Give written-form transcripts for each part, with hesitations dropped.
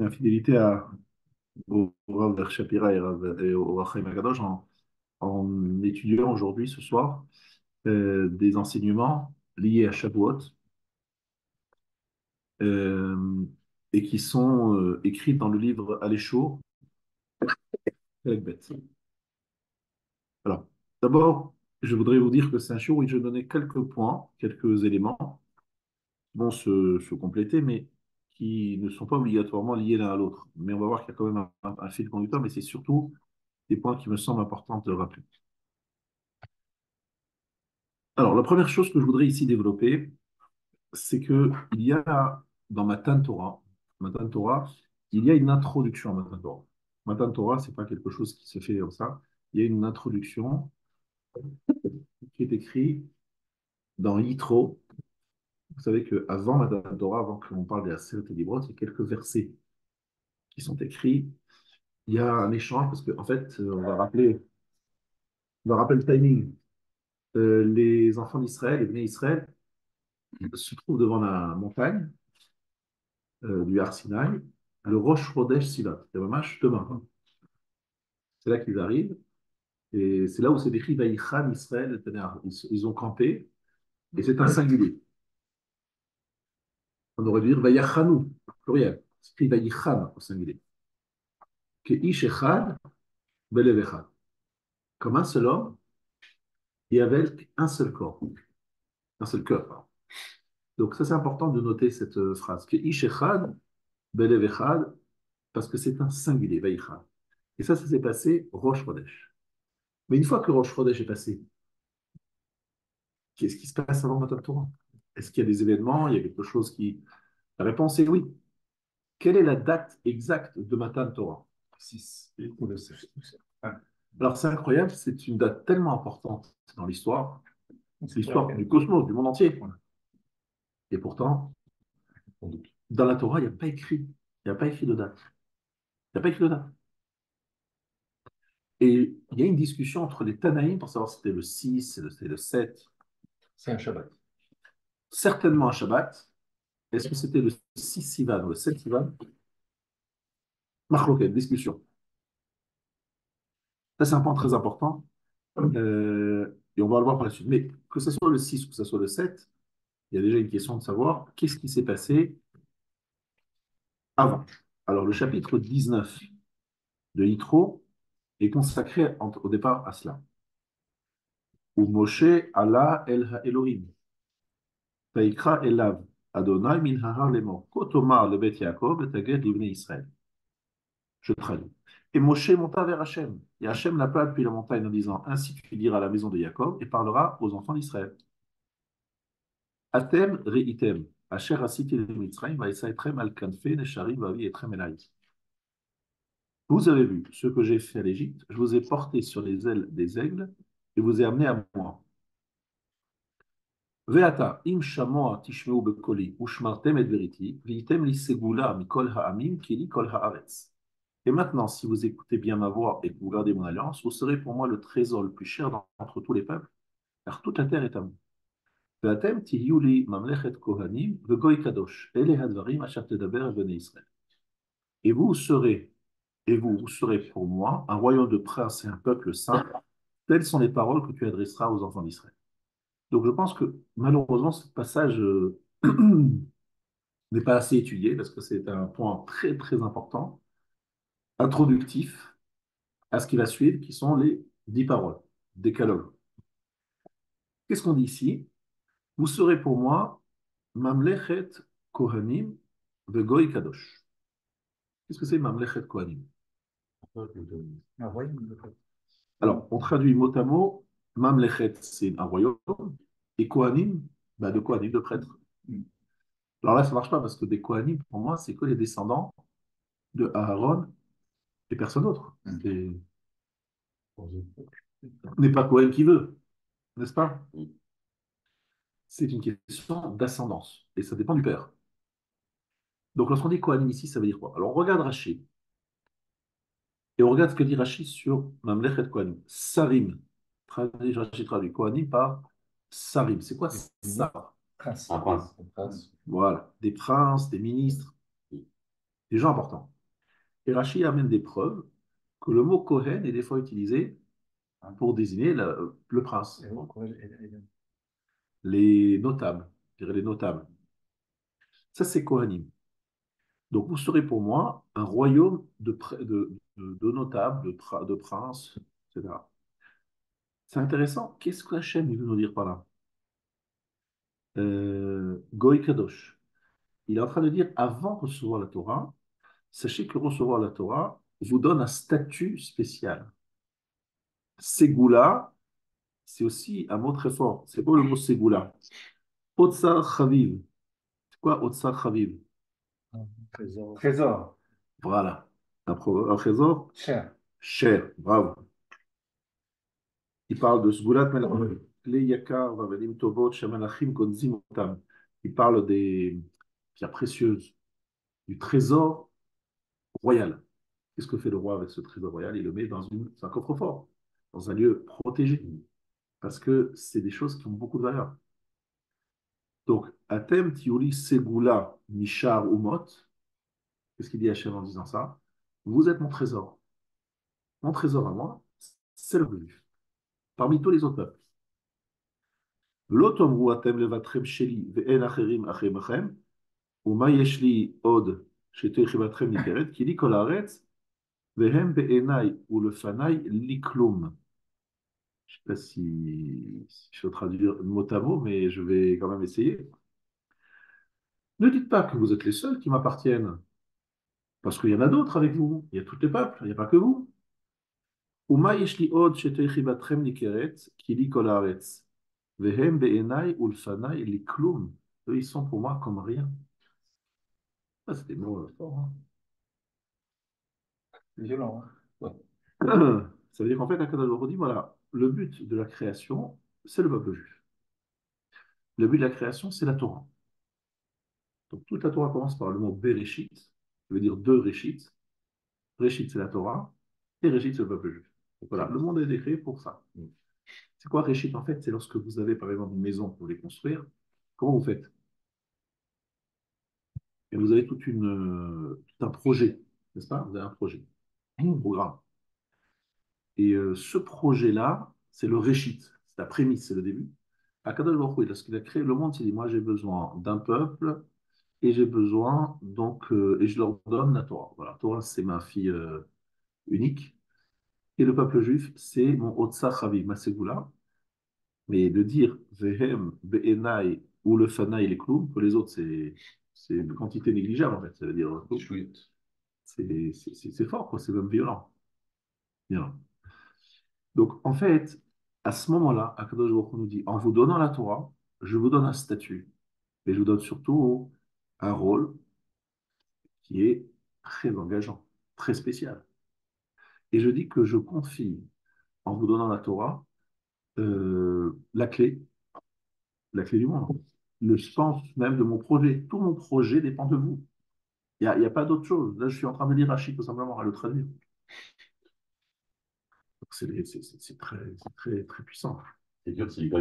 Infidélité au Rav Shapira et au Rav Chaim Akadosh en étudiant aujourd'hui, ce soir, des enseignements liés à Shavuot euh, et qui sont écrits dans le livre Alécho, Pelek Bet. Alors, d'abord, je voudrais vous dire que c'est un show où je vais donner quelques points, quelques éléments qui vont se compléter, mais qui ne sont pas obligatoirement liés l'un à l'autre. Mais on va voir qu'il y a quand même un fil conducteur, mais c'est surtout des points qui me semblent importants de rappeler. Alors, la première chose que je voudrais ici développer, c'est que il y a dans Matan Torah, il y a une introduction à Matan Torah. Matan Torah, c'est pas quelque chose qui se fait comme ça. Il y a une introduction qui est écrite dans Yitro. Vous savez qu'avant Matan Torah, avant qu'on parle des Aseret et Dibrot, il y a quelques versets qui sont écrits. Il y a un échange parce qu'en fait, on va rappeler le timing. Les enfants d'Israël, les Bnei Israël, se trouvent devant la montagne du Har Sinaï, le Rosh Chodesh Sivat. C'est vraiment demain. C'est là qu'ils arrivent. Et c'est là où c'est décrit Vaïchan Israël et Taner. Ils ont campé, et c'est un singulier. On aurait dû dire Vaïchanou, pluriel. C'est écrit Vaïchan au singulier. Que Ish Echad, Belev Echad. Comme un seul homme et avec un seul corps, un seul cœur. Pardon. Donc ça, c'est important de noter cette phrase. Que Ish Echad, Belev Echad, parce que c'est un singulier, Vaïchan. Et ça s'est passé Rosh Chodesh. Mais une fois que Rosh Chodesh est passé, qu'est-ce qui se passe avant Matan Torah? Est-ce qu'il y a des événements? Il y a quelque chose qui. La réponse est oui. Quelle est la date exacte de Matan Torah? 6 ou le 7. Alors c'est incroyable, c'est une date tellement importante dans l'histoire, c'est l'histoire du cosmos, du monde entier. Et pourtant, dans la Torah, il n'y a pas écrit. Il n'y a pas écrit de date. Il n'y a pas écrit de date. Et il y a une discussion entre les Tanaïm pour savoir si c'était le 6, c'était le 7. C'est un Shabbat. Certainement un Shabbat. Est-ce que c'était le 6 Sivan ou le 7 Sivan? Marloquet, discussion. Ça, c'est un point très important. Et on va le voir par la suite. Mais que ce soit le 6 ou que ce soit le 7, il y a déjà une question de savoir qu'est-ce qui s'est passé avant. Alors, le chapitre 19 de Yitro est consacré au départ à cela. Où Moshe Allah el Elohim, Vaikra elav, Adonai min hahar lemor, Kotomar le Bet Yaakov, et Taged l'Ibné Israël. Je traduis. Et Moshe monta vers Hachem. Et Hachem l'appela depuis la montagne en disant: Ainsi tu diras à la maison de Jacob et parlera aux enfants d'Israël. Atem reitem, Asher asiti le Mitzrayim, vaïsa etrem al kanfe, nesharim vavi etrem elai. Vous avez vu ce que j'ai fait à l'Égypte, je vous ai porté sur les ailes des aigles et vous ai amené à moi. Veata, im shamoa tishmeu bekoli, ushmartem et veriti, viitem li segula mikol ha'amim, kili kol ha'aretz. Et maintenant, si vous écoutez bien ma voix et que vous gardez mon alliance, vous serez pour moi le trésor le plus cher d'entre tous les peuples, car toute la terre est à moi. Veatem tihiu li mamlechet kohanim, vegoy kadosh, ele hadvarim asher tedaber bnei Israël. Et vous serez pour moi un royaume de princes et un peuple saint. Telles sont les paroles que tu adresseras aux enfants d'Israël. Donc je pense que malheureusement, ce passage n'est pas assez étudié parce que c'est un point très très important, introductif à ce qui va suivre, qui sont les 10 paroles, décalogue. Qu'est-ce qu'on dit ici? Vous serez pour moi Mamlechet Kohanim Vegoy Kadosh. Qu'est-ce que c'est Mamlechet Kohanim? Un royaume de fait. Alors, on traduit mot à mot, Mamlechet, c'est un royaume, et Kohanim, bah, de Kohanim, de prêtres. Alors là, ça ne marche pas parce que des Kohanim, pour moi, c'est que les descendants de Aaron et personne d'autre. N'est pas Kohen qui veut, n'est-ce pas? C'est une question d'ascendance et ça dépend du père. Donc lorsqu'on dit Kohanim ici, ça veut dire quoi? Alors on regarde Rashi et on regarde ce que dit Rashi sur Mamlechet Kohanim. Sarim, Rashi traduit Kohanim par Sarim. C'est quoi ça? Prince. Un prince. Un prince. Voilà, des princes, des ministres. des gens importants. Et Rashi amène des preuves que le mot Kohen est des fois utilisé pour désigner le prince, les notables, je dirais les notables. Ça, c'est Kohanim. Donc, vous serez pour moi un royaume de notables, de princes, etc. C'est intéressant. Qu'est-ce que Hachem il veut nous dire par là? Goy Kadosh. Il est en train de dire, avant de recevoir la Torah, sachez que recevoir la Torah vous donne un statut spécial. Ségoula, c'est aussi un mot très fort. C'est quoi le mot Ségoula? Otsar Chaviv. C'est quoi Otsar Chaviv? Trésor. Trésor. Voilà. Un trésor Cher. cher. Bravo. Il parle de Sgulat Melachim. Kli Yakar, Vavelim Tovot, Shemalachim Gonzim Otam. Il parle des pierres précieuses, du trésor royal. Qu'est-ce que fait le roi avec ce trésor royal? Il le met dans un coffre-fort, dans un lieu protégé, parce que c'est des choses qui ont beaucoup de valeur. Donc, Atem Tiuli Segula Mishar Umot, qu'est-ce qu'il dit Hachem en disant ça? Vous êtes mon trésor. Mon trésor à moi, c'est le juif, parmi tous les autres peuples. לא תאמרו אתם לבדכם שלי ואין אחרים אחרי בכם, ומה יש לי עוד שתהי חיבתכם ניכרת, כי לי כל הארץ, והם בעיניי ולפניי לי כלום. Je ne sais pas si je vais traduire mot à mot, mais je vais quand même essayer. Ne dites pas que vous êtes les seuls qui m'appartiennent, parce qu'il y en a d'autres avec vous. Il y a tous les peuples, il n'y a pas que vous. ומה יש לי עוד שתהי חיבתכם ניכרת, כי לי כל הארץ. והם בעיניי ולפניי לי כלום. Eux, ils sont pour moi comme rien. Ah, c'est des mots forts. Hein. Violent. Hein. Ça veut dire qu'en fait, Akadosh Baruch Hu dit, voilà, le but de la création, c'est le peuple juif. Le but de la création, c'est la Torah. Donc toute la Torah commence par le mot Bereshit, qui veut dire deux Réshit. Réshit, c'est la Torah, et Réshit, c'est le peuple juif. Donc voilà, le monde est créé pour ça. C'est quoi Réshit? En fait, c'est lorsque vous avez, par exemple, une maison, pour les construire, comment vous faites? Et vous avez tout un projet, n'est-ce pas? Vous avez un projet, un programme. Et ce projet-là, c'est le Réshit, c'est la prémisse, c'est le début. Akadosh Baruch Hu, lorsqu'il a créé le monde, il dit, moi j'ai besoin d'un peuple et j'ai besoin, donc, et je leur donne la Torah. Voilà, la Torah, c'est ma fille unique. Et le peuple juif, c'est mon Otsar Chaviv, ma Ségoula. Mais de dire Vehem, Be'enai ou le Fanaï, les clous, pour les autres, c'est une quantité négligeable en fait. Ça veut dire, c'est fort, quoi, c'est même violent. Violent. Donc, en fait, à ce moment-là, Akadosh Baruch Hu nous dit, en vous donnant la Torah, je vous donne un statut. Et je vous donne surtout un rôle qui est très engageant, très spécial. Et je dis que je confie, en vous donnant la Torah, la clé du monde, le sens même de mon projet. Tout mon projet dépend de vous. Il y a pas d'autre chose. Là, je suis en train de lire Rachid, tout simplement, à le traduire. C'est très, très puissant. C'est dur si le gars,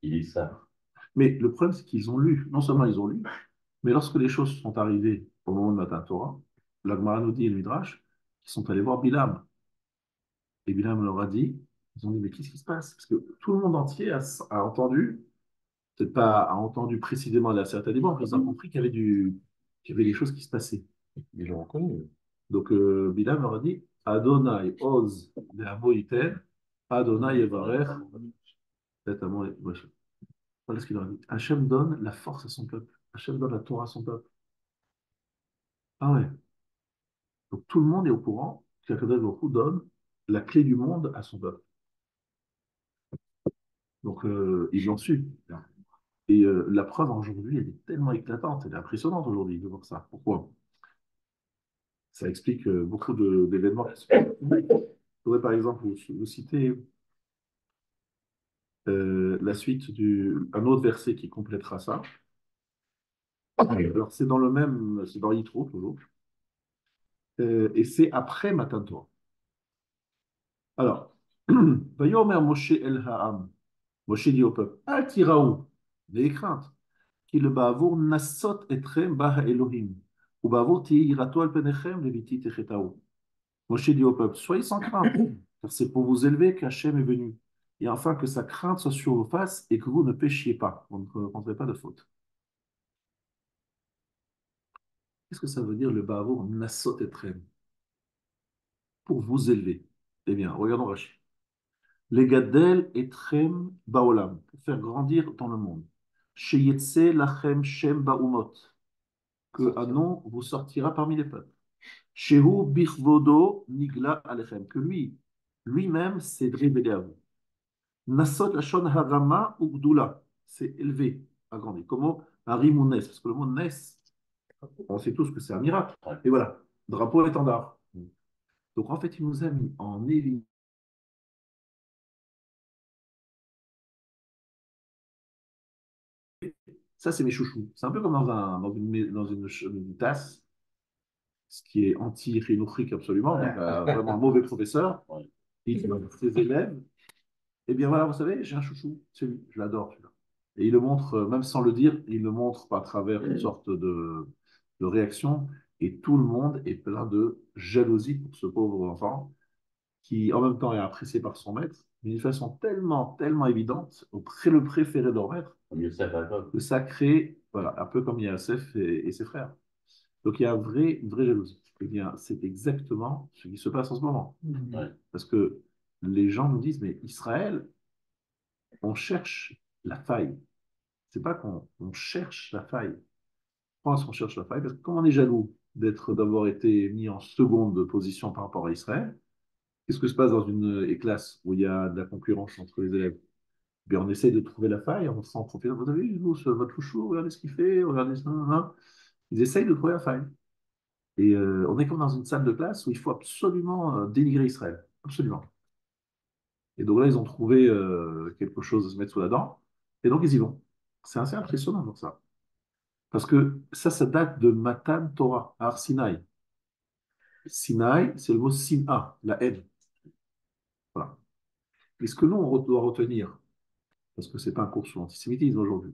il lit ça. Mais le problème, c'est qu'ils ont lu. Non seulement ils ont lu, mais lorsque les choses sont arrivées au moment de Matan Torah, la Gemara nous dit et le Midrash, ils sont allés voir Bilam. Et Bilam leur a dit, ils ont dit, mais qu'est-ce qui se passe? Parce que tout le monde entier a entendu, peut-être pas a entendu précisément la certaine mais ils ont compris qu'il y avait des choses qui se passaient. Ils l'ont reconnu. Donc Bilam leur a dit, Adonai oz le'amo yiten, Adonai yevarech, peut-être voilà ce qu'il leur a dit. Hachem donne la force à son peuple. Hachem donne la Torah à son peuple. Ah ouais. Donc tout le monde est au courant qu'Akadosh Baruch Hu donne la clé du monde à son peuple. Donc ils l'ont su. Et la preuve aujourd'hui, elle est tellement éclatante, elle est impressionnante aujourd'hui de voir ça. Pourquoi? Ça explique beaucoup d'événements. Je pourrais par exemple vous citer la suite un autre verset qui complétera ça. Alors c'est dans le même, c'est dans Yitro toujours. Et c'est après Matan Torah. Alors, Vayomer Moshe El Ha'am. Moshe dit au peuple, Al tiraou, n'ayez crainte, qu'il ba'avour nassot etrem ba Elohim. Ubavoti irato al penechem leviti techetao. Moshe dit au peuple, soyez sans crainte, car c'est pour vous élever qu'Hachem est venu. Et enfin que sa crainte soit sur vos faces et que vous ne péchiez pas, vous ne rencontrez pas de faute. Qu'est-ce que ça veut dire le bavo nasot etrem? Pour vous élever. Eh bien, regardons Rashi. Les gadel etrem baolam, pour faire grandir dans le monde. Sheyetse lachem shem baumot, que un nom vous sortira parmi les peuples. Shehu bichvodo nigla alechem, que lui-même s'est révélé à vous. Nasot lachon harama ugdula, c'est élevé, agrandi. Comment? Harim ou nes, parce que le mot nes, on sait tous que c'est un miracle. Et voilà, drapeau étendard. Donc en fait, il nous a mis en évidence. Ça, c'est mes chouchous. C'est un peu comme dans une tasse, ce qui est anti-rhinophique absolument, donc vraiment un mauvais professeur. Il dit à ses élèves, eh bien voilà, vous savez, j'ai un chouchou, c'est lui, je l'adore celui-là. Et il le montre, même sans le dire, il le montre à travers une sorte de réaction, et tout le monde est plein de jalousie pour ce pauvre enfant, qui en même temps est apprécié par son maître, mais d'une façon tellement, tellement évidente, le préféré de leur maître, Comme Youssef Jacob. que ça crée, voilà, un peu comme Yasef et ses frères. Donc il y a une vraie jalousie. Eh bien, c'est exactement ce qui se passe en ce moment. Ouais. Parce que les gens nous disent, mais Israël, on cherche la faille. C'est pas qu'on cherche la faille. Pourquoi est-ce qu'on cherche la faille? Parce que comme on est jaloux d'avoir été mis en seconde position par rapport à Israël, qu'est-ce que se passe dans une classe où il y a de la concurrence entre les élèves? Bien, on essaie de trouver la faille, on s'en profite. Vous avez vu, vous, votre chouchou, regardez ce qu'il fait, regardez ça, hein. Ils essayent de trouver la faille. Et on est comme dans une salle de classe où il faut absolument dénigrer Israël. Absolument. Et donc là, ils ont trouvé quelque chose à se mettre sous la dent. Et donc, ils y vont. C'est assez impressionnant pour ça. Parce que ça date de Matan Torah, à Sinaï. Sinaï, c'est le mot Sina, la haine. Voilà. Et ce que nous, on doit retenir, parce que ce n'est pas un cours sur l'antisémitisme aujourd'hui,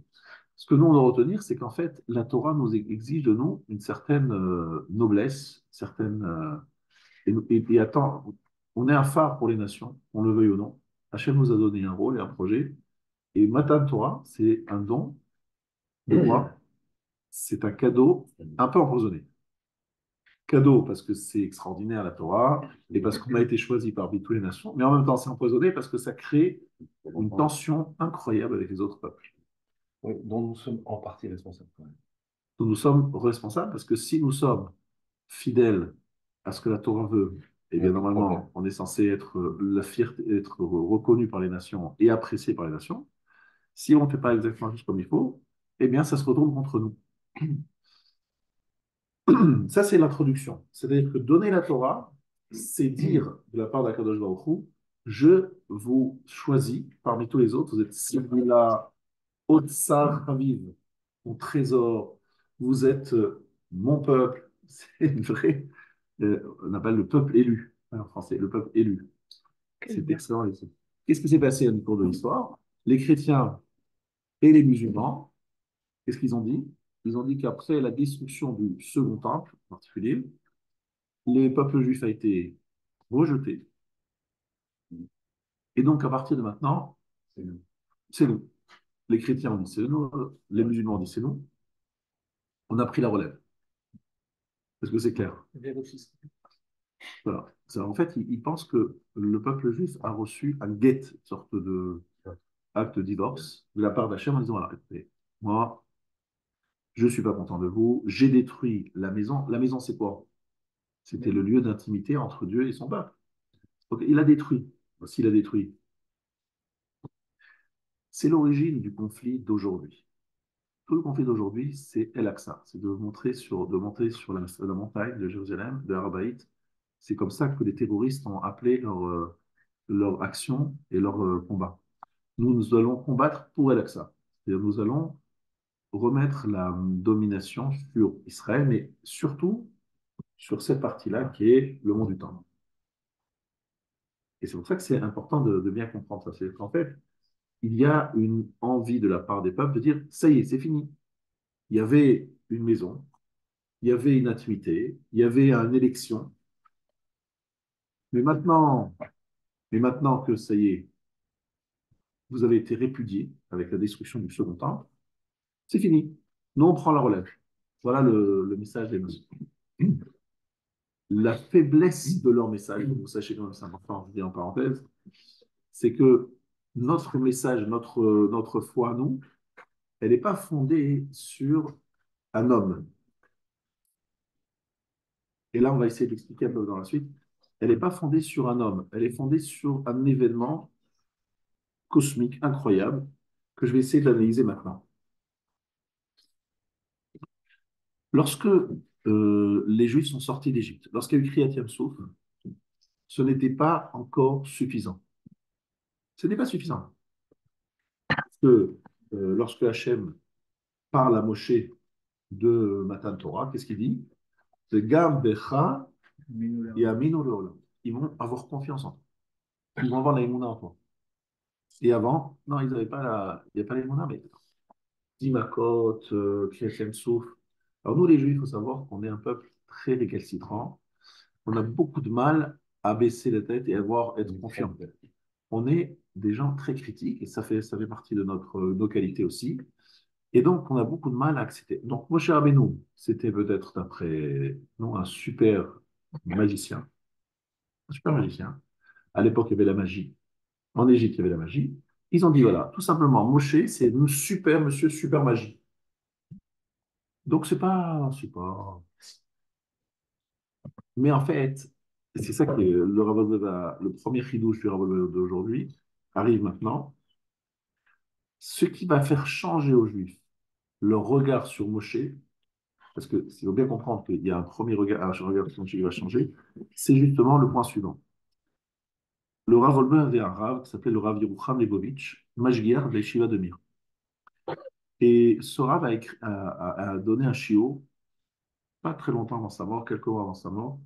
ce que nous, on doit retenir, c'est qu'en fait, la Torah nous exige de nous une certaine noblesse, certaine. Et attends, on est un phare pour les nations, on le veuille ou non. Hachem nous a donné un rôle et un projet. Et Matan Torah, c'est un don de quoi? C'est un cadeau un peu empoisonné. Cadeau parce que c'est extraordinaire la Torah et parce qu'on a été choisi parmi toutes les nations, mais en même temps c'est empoisonné parce que ça crée une tension incroyable avec les autres peuples. Oui, dont nous sommes en partie responsables quand même. Donc, nous sommes responsables parce que si nous sommes fidèles à ce que la Torah veut, eh bien normalement on est censé être la fierté, être reconnu par les nations et apprécié par les nations. Si on ne fait pas exactement juste comme il faut, eh bien ça se retourne contre nous. Ça, c'est l'introduction. C'est-à-dire que donner la Torah, c'est dire de la part d'Akadosh Baruch Hu, je vous choisis parmi tous les autres, vous êtes Sibila, Otsar Haviv, mon trésor, vous êtes mon peuple. C'est une vraie, on appelle le peuple élu, en français, le peuple élu. C'est excellent ici. Qu'est-ce qui s'est passé au cours de l'histoire? Les chrétiens et les musulmans, qu'est-ce qu'ils ont dit? Ils ont dit qu'après la destruction du second temple, en particulier, le peuple juif a été rejeté. Et donc, à partir de maintenant, c'est nous. Les chrétiens ont dit c'est nous, les musulmans ont dit c'est nous. On a pris la relève. Est-ce que c'est clair? Voilà. En fait, ils pensent que le peuple juif a reçu un guet, une sorte de acte de divorce, de la part d'Hachem en disant voilà, écoutez, moi, je ne suis pas content de vous, j'ai détruit la maison. La maison, c'est quoi? C'était le lieu d'intimité entre Dieu et son peuple. Donc, il a détruit. S'il a détruit, c'est l'origine du conflit d'aujourd'hui. Tout le conflit d'aujourd'hui, c'est El-Aqsa. C'est monter sur la montagne de Jérusalem, de Arabaït. C'est comme ça que les terroristes ont appelé leur action et leur combat. Nous allons combattre pour El-Aqsa. C'est-à-dire nous allons remettre la domination sur Israël, mais surtout sur cette partie-là qui est le mont du Temple. Et c'est pour ça que c'est important de bien comprendre ça. C'est qu'en fait, il y a une envie de la part des peuples de dire, ça y est, c'est fini. Il y avait une maison, il y avait une intimité, il y avait une élection. Mais maintenant, mais maintenant que ça y est, vous avez été répudié avec la destruction du second temple, c'est fini. Nous, on prend la relève. Voilà le message des musulmans. La faiblesse de leur message, vous sachez quand même, c'est important, je dis en parenthèse, c'est que notre message, notre foi, nous, elle n'est pas fondée sur un homme. Et là, on va essayer d'expliquer un peu dans la suite. Elle n'est pas fondée sur un homme, elle est fondée sur un événement cosmique incroyable que je vais essayer d'analyser maintenant. Lorsque les Juifs sont sortis d'Égypte, lorsqu'il y a eu Kriyat Yam-Souf, ce n'était pas encore suffisant. Ce n'est pas suffisant. Parce que lorsque Hachem parle à Moshe de Matan Torah, qu'est-ce qu'il dit? C'est Gam Becha Yaminu Leolam. Ils vont avoir confiance en toi. Ils vont avoir la émouna en toi. Et avant, non, ils n'avaient pas il n'y a pas l'émouna, mais Dimakot, Kriyat Yam-Souf. Alors nous, les Juifs, il faut savoir qu'on est un peuple très récalcitrant. On a beaucoup de mal à baisser la tête et à être confiant. On est des gens très critiques et ça fait partie de nos qualités aussi. Et donc, on a beaucoup de mal à accepter. Donc, Moshe Rabbeinu, c'était peut-être d'après nous un super magicien. Un super magicien. À l'époque, il y avait la magie. En Égypte, il y avait la magie. Ils ont dit, voilà, tout simplement, Moshe, c'est un super monsieur, super magie. Donc, c'est pas. Mais en fait, c'est ça qui est le premier chidouche du Rav d'aujourd'hui, arrive maintenant. Ce qui va faire changer aux Juifs leur regard sur Moshe, parce que s'il faut bien comprendre qu'il y a un premier regard, un regard sur Moshe qui va changer, c'est justement le point suivant. Le Rav Wolbe avait un Rav qui s'appelait le Rav Yerucham Lebovitch, Mashgiach de l'Yeshiva de Mir. Et ce Rav a donné un shiur, pas très longtemps avant sa mort, quelques mois avant sa mort,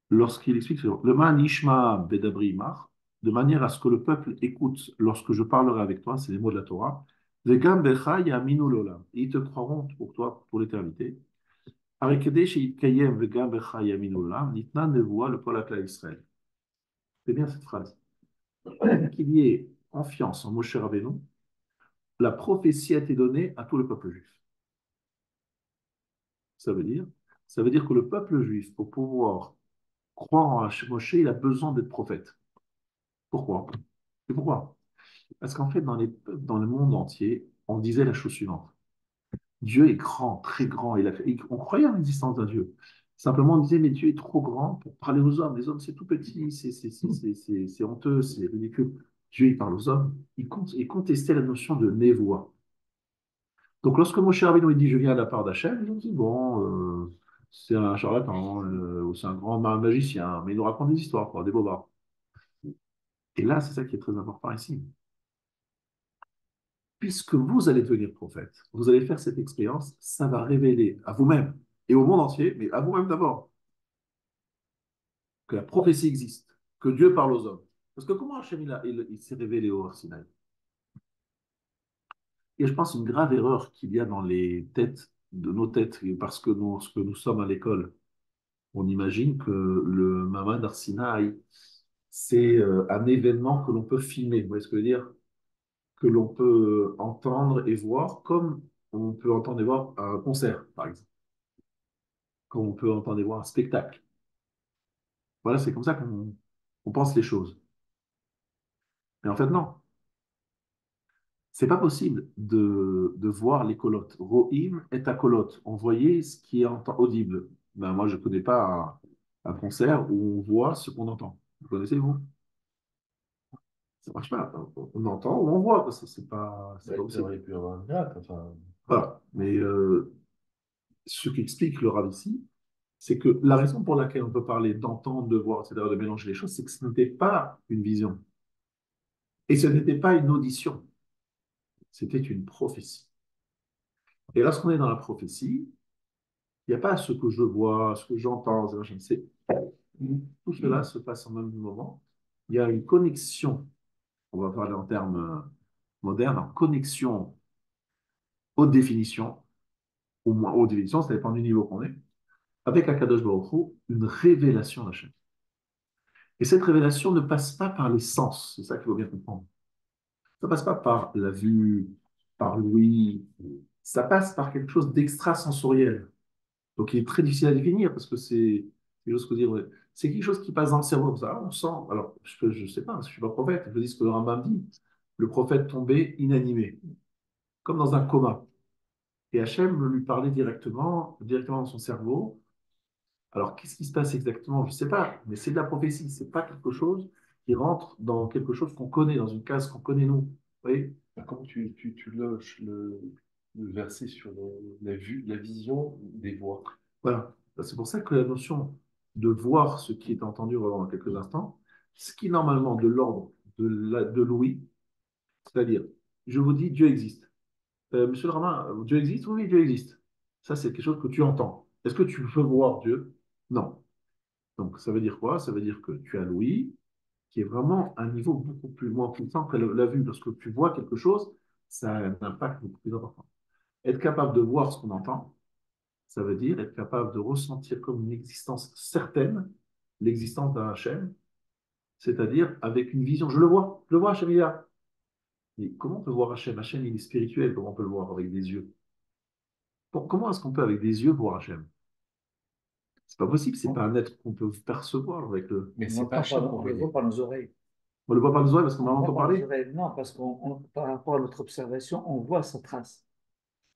lorsqu'il explique le man ishma bedabri imach, de manière à ce que le peuple écoute lorsque je parlerai avec toi, c'est les mots de la Torah, vegam becha yaminu lolam, et ils te croiront pour toi pour l'éternité. Avec Kadesh et Kayem vegam becha yaminu lolam, nitna nevoa le pôle à Israël. C'est bien cette phrase. Qu'il y ait confiance en Moshe Rabbeinu, la prophétie a été donnée à tout le peuple juif. Ça veut dire, ça veut dire que le peuple juif, pour pouvoir croire en Moshe, il a besoin d'être prophète. Pourquoi? Et pourquoi? Parce qu'en fait, dans le monde entier, on disait la chose suivante. Dieu est grand, très grand. On croyait en l'existence d'un Dieu. Simplement, on disait, mais Dieu est trop grand pour parler aux hommes. Les hommes, c'est tout petit, c'est honteux, c'est ridicule. Dieu, il parle aux hommes. Il contestait la notion de névoie. Donc, lorsque Moshe Rabbeinu il dit, je viens à la part d'Hachem, ils ont dit, bon, c'est un charlatan, ou c'est un grand magicien, mais il nous raconte des histoires, quoi, des bobards. Et là, c'est ça qui est très important ici. Puisque vous allez devenir prophète, vous allez faire cette expérience, ça va révéler à vous-même et au monde entier, mais à vous-même d'abord, que la prophétie existe, que Dieu parle aux hommes. Parce que comment Hachem il s'est révélé au Sinaï? Et je pense une grave erreur qu'il y a dans les têtes, de nos têtes, parce que lorsque nous sommes à l'école, on imagine que le Mamad Arsinaï, c'est un événement que l'on peut filmer. Vous voyez ce que je veux dire? Que l'on peut entendre et voir comme on peut entendre et voir un concert, par exemple. Comme on peut entendre et voir un spectacle. Voilà, c'est comme ça qu'on pense les choses. Mais en fait, non. C'est pas possible de voir les colottes. Rohim est à colotte. On voyait ce qui est audible. Ben, moi, je ne connais pas un concert où on voit ce qu'on entend. Vous connaissez, vous? Ça marche pas. On entend ou on voit. C'est pas Il possible. aurait pu avoir un grade, enfin. Voilà. Mais ce qu'explique le Rav ici, c'est que la raison pour laquelle on peut parler d'entendre, de voir, etc., de mélanger les choses, c'est que ce n'était pas une vision. Et ce n'était pas une audition. C'était une prophétie. Et lorsqu'on est dans la prophétie, il n'y a pas ce que je vois, ce que j'entends, je ne sais. Tout cela se passe en même moment. Il y a une connexion, on va parler en termes modernes, en connexion aux définitions. ou moins haute division, ça dépend du niveau qu'on est, avec Akadosh Baruch Hu, une révélation d'Hachem. Et cette révélation ne passe pas par les sens, c'est ça qu'il faut bien comprendre. Ça passe pas par la vue, par l'ouïe, ça passe par quelque chose d'extrasensoriel. Donc il est très difficile à définir parce que c'est quelque chose que dire, ouais, c'est quelque chose qui passe dans le cerveau comme ça. On sent, alors je sais pas, je suis pas prophète, je dis ce que le Rambam dit, le prophète tombé inanimé, comme dans un coma. Et Hachem lui parlait directement dans son cerveau. Alors qu'est-ce qui se passe exactement? Je ne sais pas, mais c'est de la prophétie, c'est pas quelque chose qui rentre dans quelque chose qu'on connaît, dans une case qu'on connaît nous. Vous voyez? Comment tu loges le verset sur la vue, la vision des voix? Voilà. C'est pour ça que la notion de voir ce qui est entendu, on va voir dans quelques instants, ce qui est normalement de l'ordre de l'ouïe, c'est-à-dire, je vous dis, Dieu existe. Monsieur le rabbin, Dieu existe? Oui, Dieu existe. Ça, c'est quelque chose que tu entends. Est-ce que tu veux voir Dieu? Non. Donc, ça veut dire quoi? Ça veut dire que tu as l'ouïe, qui est vraiment un niveau beaucoup plus moins puissant que la vue. Lorsque tu vois quelque chose, ça a un impact beaucoup plus important. Être capable de voir ce qu'on entend, ça veut dire être capable de ressentir comme une existence certaine l'existence d'un Hachem, c'est-à-dire avec une vision. Je le vois, Hachem, il est là. Mais comment on peut voir Hachem? Hachem, il est spirituel, comment on peut le voir avec des yeux? Comment est-ce qu'on peut avec des yeux voir Hachem? C'est pas possible, c'est On, pas un être qu'on peut percevoir avec le. Mais on c'est entend pas Hachem on qu'on le voyait. voit par nos oreilles. On le voit par nos oreilles parce qu'on On en le voit entend par nos parler. oreilles. Non, parce par rapport à notre observation, on voit sa trace.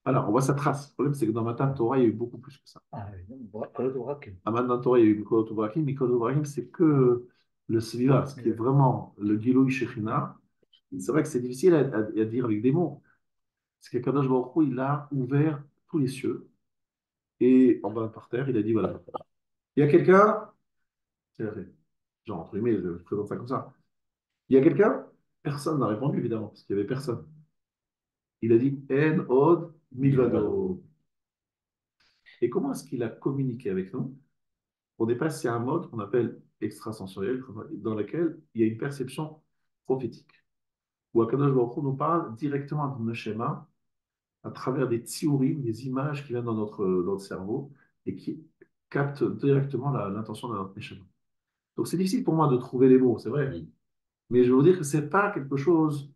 Alors, on voit sa trace. Le problème, c'est que dans Matan Torah, il y a eu beaucoup plus que ça. Ah, oui, on voit Kol Hadorak. À Matan Torah, il y a eu Mikol Tovrakim. Mikol Tovrakim, c'est que le Sviva, ce qui est vraiment le Gilui Shekhinah. C'est vrai que c'est difficile à dire avec des mots. C'est que Kadosh Baruch Hu, il a ouvert tous les cieux. Et en bas par terre, il a dit voilà, il y a quelqu'un, c'est la fait. Genre, entre guillemets, je présente ça comme ça. Il y a quelqu'un, personne n'a répondu, évidemment, parce qu'il n'y avait personne. Il a dit En od milvado. Et comment est-ce qu'il a communiqué avec nous? Au départ, c'est un mode qu'on appelle extrasensoriel, dans lequel il y a une perception prophétique, où Akadosh Baruch Hu nous parle directement de nos schémas, à travers des théories, des images qui viennent dans notre cerveau et qui captent directement l'intention de notre schéma. Donc c'est difficile pour moi de trouver les mots, c'est vrai, Oui. mais je veux dire que ce n'est pas quelque chose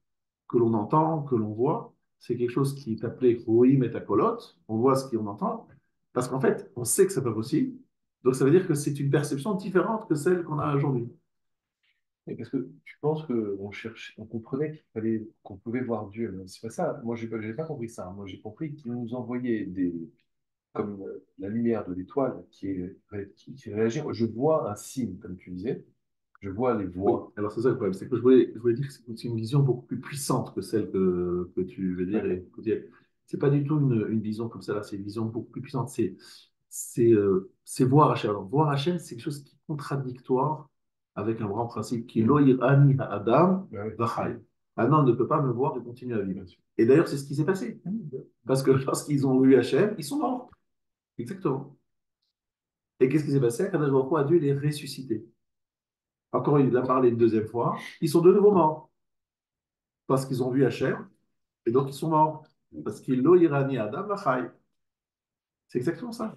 que l'on entend, que l'on voit, c'est quelque chose qui est appelé Rohim et Takolot, on voit ce qu'on entend, parce qu'en fait, on sait que ce n'est pas possible, donc ça veut dire que c'est une perception différente que celle qu'on a aujourd'hui. Et parce que tu penses qu'on cherche, on comprenait qu'on pouvait voir Dieu. Mais c'est pas ça. Moi, j'ai pas compris ça. Moi, j'ai compris qu'il nous envoyait comme la lumière de l'étoile qui réagit. Je vois un signe, comme tu disais. Je vois les Oui, voix. alors c'est ça le problème, c'est que je voulais dire que c'est une vision beaucoup plus puissante que celle que tu veux dire. D'accord. Et c'est pas du tout une vision comme ça, là, c'est une vision beaucoup plus puissante. C'est voir Hachem. Alors, voir Hachem, c'est quelque chose qui est contradictoire avec un grand principe qui est Mm. lo yirani ha'adam Bah oui, v'chai. Un homme ne peut pas me voir et continuer à vivre. bien sûr. Et d'ailleurs, c'est ce qui s'est passé. Parce que lorsqu'ils ont vu Hachem, ils sont morts. Exactement. Et qu'est-ce qui s'est passé? Kadosh Baruch Hu a dû les ressusciter. Encore il a parlé une deuxième fois, ils sont de nouveau morts. Parce qu'ils ont vu Hachem, et donc ils sont morts. Parce qu'ils l'ont irani Adam Vachai. C'est exactement ça.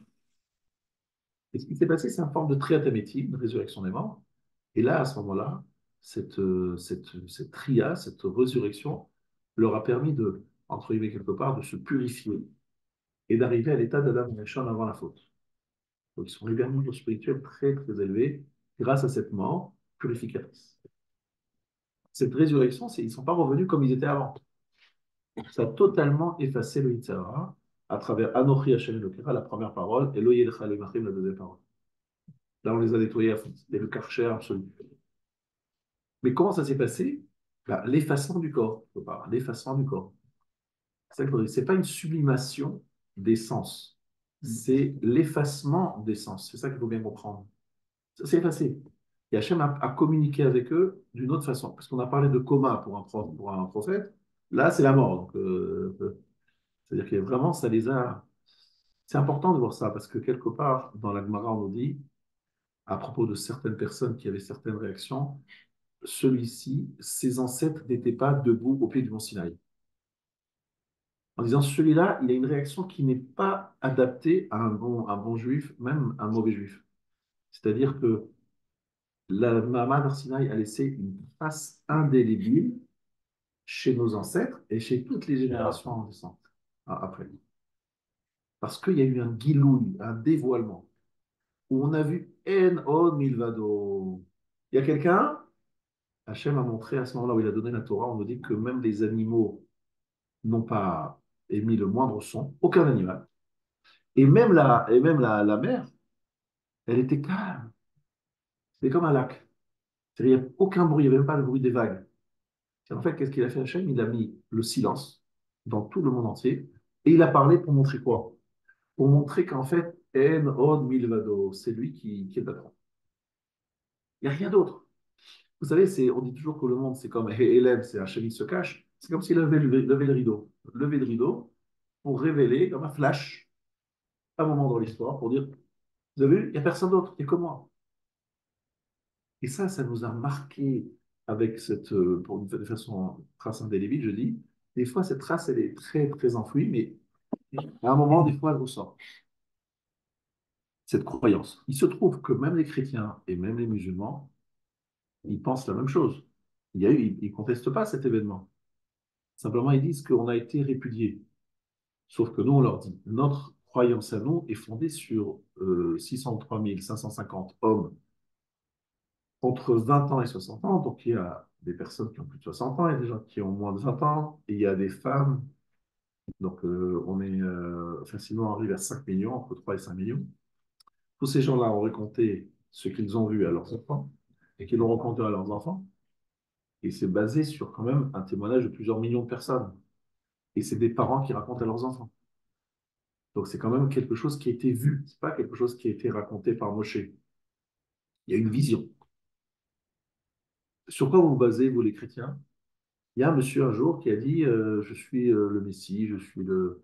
Et ce qui s'est passé, c'est une forme de triatamétie, une résurrection des morts. Et là, à ce moment-là, cette tria, cette résurrection, leur a permis de, entre guillemets, quelque part, de se purifier et d'arriver à l'état d'Adam Rishon avant la faute. Donc, ils sont arrivés à un niveau spirituel très, très élevé grâce à cette mort purificatrice. Cette résurrection, ils ne sont pas revenus comme ils étaient avant. Ça a totalement effacé le Yitzhara à travers Anochi Hashem Elokera, la première parole, et Lo Yelcha Lemachim, la deuxième parole. Là, on les a nettoyés à fond. C'était le karcher absolu. Mais comment ça s'est passé? Bah, l'effacement du corps, l'effacement du corps. C'est ça que c'est pas une sublimation des sens, c'est l'effacement des sens. C'est ça qu'il faut bien comprendre. Ça s'est effacé. Et Hachem a communiqué avec eux d'une autre façon. Parce qu'on a parlé de coma pour un prophète. Là, c'est la mort. Donc, c'est-à-dire que vraiment, ça les a. C'est important de voir ça parce que quelque part, dans la Gemara, on nous dit, à propos de certaines personnes qui avaient certaines réactions, celui-ci, ses ancêtres n'étaient pas debout au pied du mont Sinaï. en disant celui-là, il a une réaction qui n'est pas adaptée à un bon juif, même un mauvais juif. C'est-à-dire que la Mahamad Arsinaï a laissé une trace indélébile chez nos ancêtres et chez toutes les générations en descente après lui. Parce qu'il y a eu un guilouille, un dévoilement, où on a vu En Od Milvado. Il y a quelqu'un, Hachem a montré à ce moment-là où il a donné la Torah, on nous dit que même les animaux n'ont pas émis le moindre son, aucun animal. La mer, elle était calme. C'était comme un lac. C'est-à-dire, il n'y a aucun bruit, il n'y avait même pas le bruit des vagues. Et en fait, qu'est-ce qu'il a fait Hachem? Il a mis le silence dans tout le monde entier. Et il a parlé pour montrer quoi? Pour montrer qu'en fait, En Od Milvado, c'est lui qui est le patron. Il n'y a rien d'autre. Vous savez, on dit toujours que le monde, c'est comme Hélène, c'est Hachem qui se cache. C'est comme s'il avait levé le rideau. Levé le rideau pour révéler, comme un flash, un moment dans l'histoire, pour dire, vous avez vu, il n'y a personne d'autre, il n'y a que moi. Et ça nous a marqué avec de façon trace indélébile, je dis. Des fois, cette trace, elle est très, très enfouie, mais à un moment, des fois, elle ressort. Cette croyance. Il se trouve que même les chrétiens et même les musulmans, ils pensent la même chose. Ils ne contestent pas cet événement. Simplement, ils disent qu'on a été répudié. Sauf que nous, on leur dit, notre croyance à nous est fondée sur 603 550 hommes entre 20 ans et 60 ans. Donc, il y a des personnes qui ont plus de 60 ans, il y a des gens qui ont moins de 20 ans, et il y a des femmes. Donc, on est facilement arrivé à 5 millions, entre 3 et 5 millions. Tous ces gens-là ont raconté ce qu'ils ont vu à leurs enfants et qu'ils l'ont raconté à leurs enfants. Et c'est basé sur quand même un témoignage de plusieurs millions de personnes. Et c'est des parents qui racontent à leurs enfants. Donc, c'est quand même quelque chose qui a été vu. Ce n'est pas quelque chose qui a été raconté par Moshe. Il y a une vision. Sur quoi vous vous basez, vous les chrétiens? Il y a un monsieur un jour qui a dit je suis le Messie, je suis le.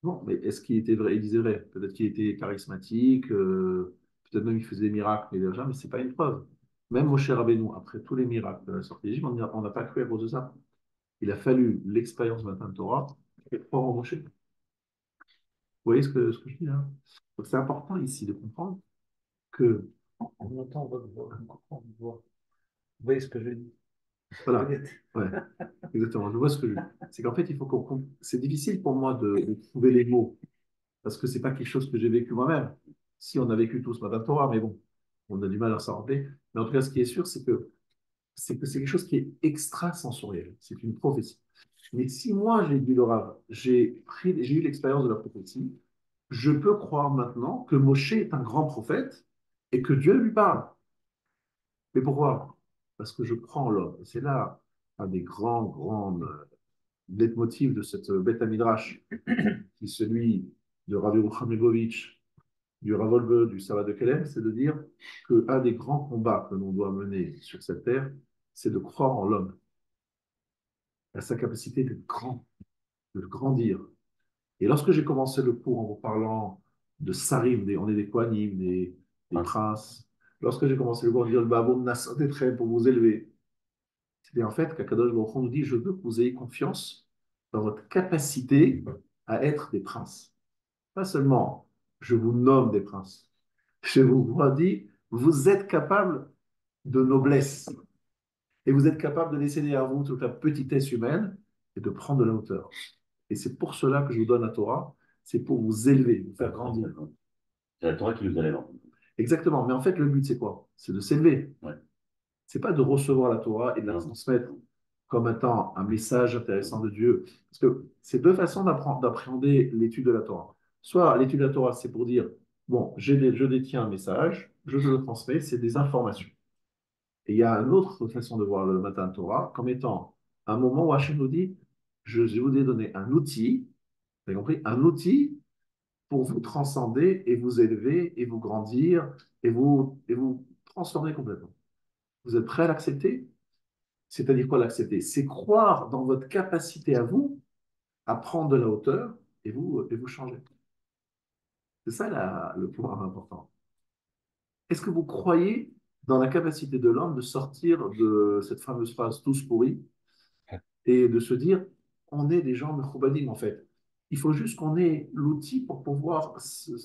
Non, mais est-ce qu'il était vrai? Il disait vrai. Peut-être qu'il était charismatique, peut-être même il faisait des miracles, mais ce n'est pas une preuve. Même Moshe Rabbeinu, après tous les miracles de la sortie d'Égypte, on n'a pas cru à cause de ça. Il a fallu l'expérience de Matan Torah pour croire en Moshe. Vous voyez ce que je dis là? Donc c'est important ici de comprendre que, On entend votre voix, on comprend votre voix. Vous voyez ce que je dis? voilà, Peut-être. ouais, exactement, je vois ce que je dis. C'est qu'en fait, il faut c'est difficile pour moi de trouver les mots parce que c'est pas quelque chose que j'ai vécu moi-même. Si on a vécu tous Matan Torah, mais bon, on a du mal à s'en rappeler. Mais en tout cas, ce qui est sûr, c'est quelque chose qui est extrasensoriel. C'est une prophétie. Mais si moi j'ai dit le Rav, j'ai eu l'expérience de la prophétie, je peux croire maintenant que Moshe est un grand prophète et que Dieu lui parle. Mais pourquoi? Parce que je crois en l'homme. Et c'est là un des grands leitmotifs de cette Beth Midrash, qui est celui de Rabbi Yerucham Leibovitch, du Rav Wolbe, du Sava de Kelem, c'est de dire qu'un des grands combats que l'on doit mener sur cette terre, c'est de croire en l'homme, à sa capacité d'être grand, de grandir. Et lorsque j'ai commencé le cours en vous parlant de Sarim, on est des Kohanim, des princes, lorsque j'ai commencé le cours en disant Babo Mnassot Etrem pour vous élever, c'est en fait qu'Akadosh Baruch Hu nous dit je veux que vous ayez confiance dans votre capacité à être des princes. Pas seulement je vous nomme des princes, je vous dis vous êtes capable de noblesse et vous êtes capable de laisser derrière vous toute la petitesse humaine et de prendre de la hauteur. Et c'est pour cela que je vous donne la Torah, c'est pour vous élever, vous faire grandir. C'est la Torah qui nous élève. Exactement. Mais en fait, le but, c'est quoi? C'est de s'élever. Ouais. C'est pas de recevoir la Torah et de la transmettre comme étant un message intéressant de Dieu. Parce que c'est deux façons d'appréhender l'étude de la Torah. Soit l'étude de la Torah, c'est pour dire, bon, je détiens un message, je te le transmets, c'est des informations. Et il y a une autre façon de voir le matin Torah comme étant un moment où Hachem nous dit, je vous ai donné un outil, vous avez compris, un outil pour vous transcender et vous élever et vous grandir et vous transformer complètement. Vous êtes prêt à l'accepter? C'est-à-dire quoi l'accepter? C'est croire dans votre capacité à vous à prendre de la hauteur et vous changer. C'est ça le point important. Est-ce que vous croyez dans la capacité de l'homme de sortir de cette fameuse phrase tous pourris et de se dire on est des gens mechoubadim en fait. Il faut juste qu'on ait l'outil pour pouvoir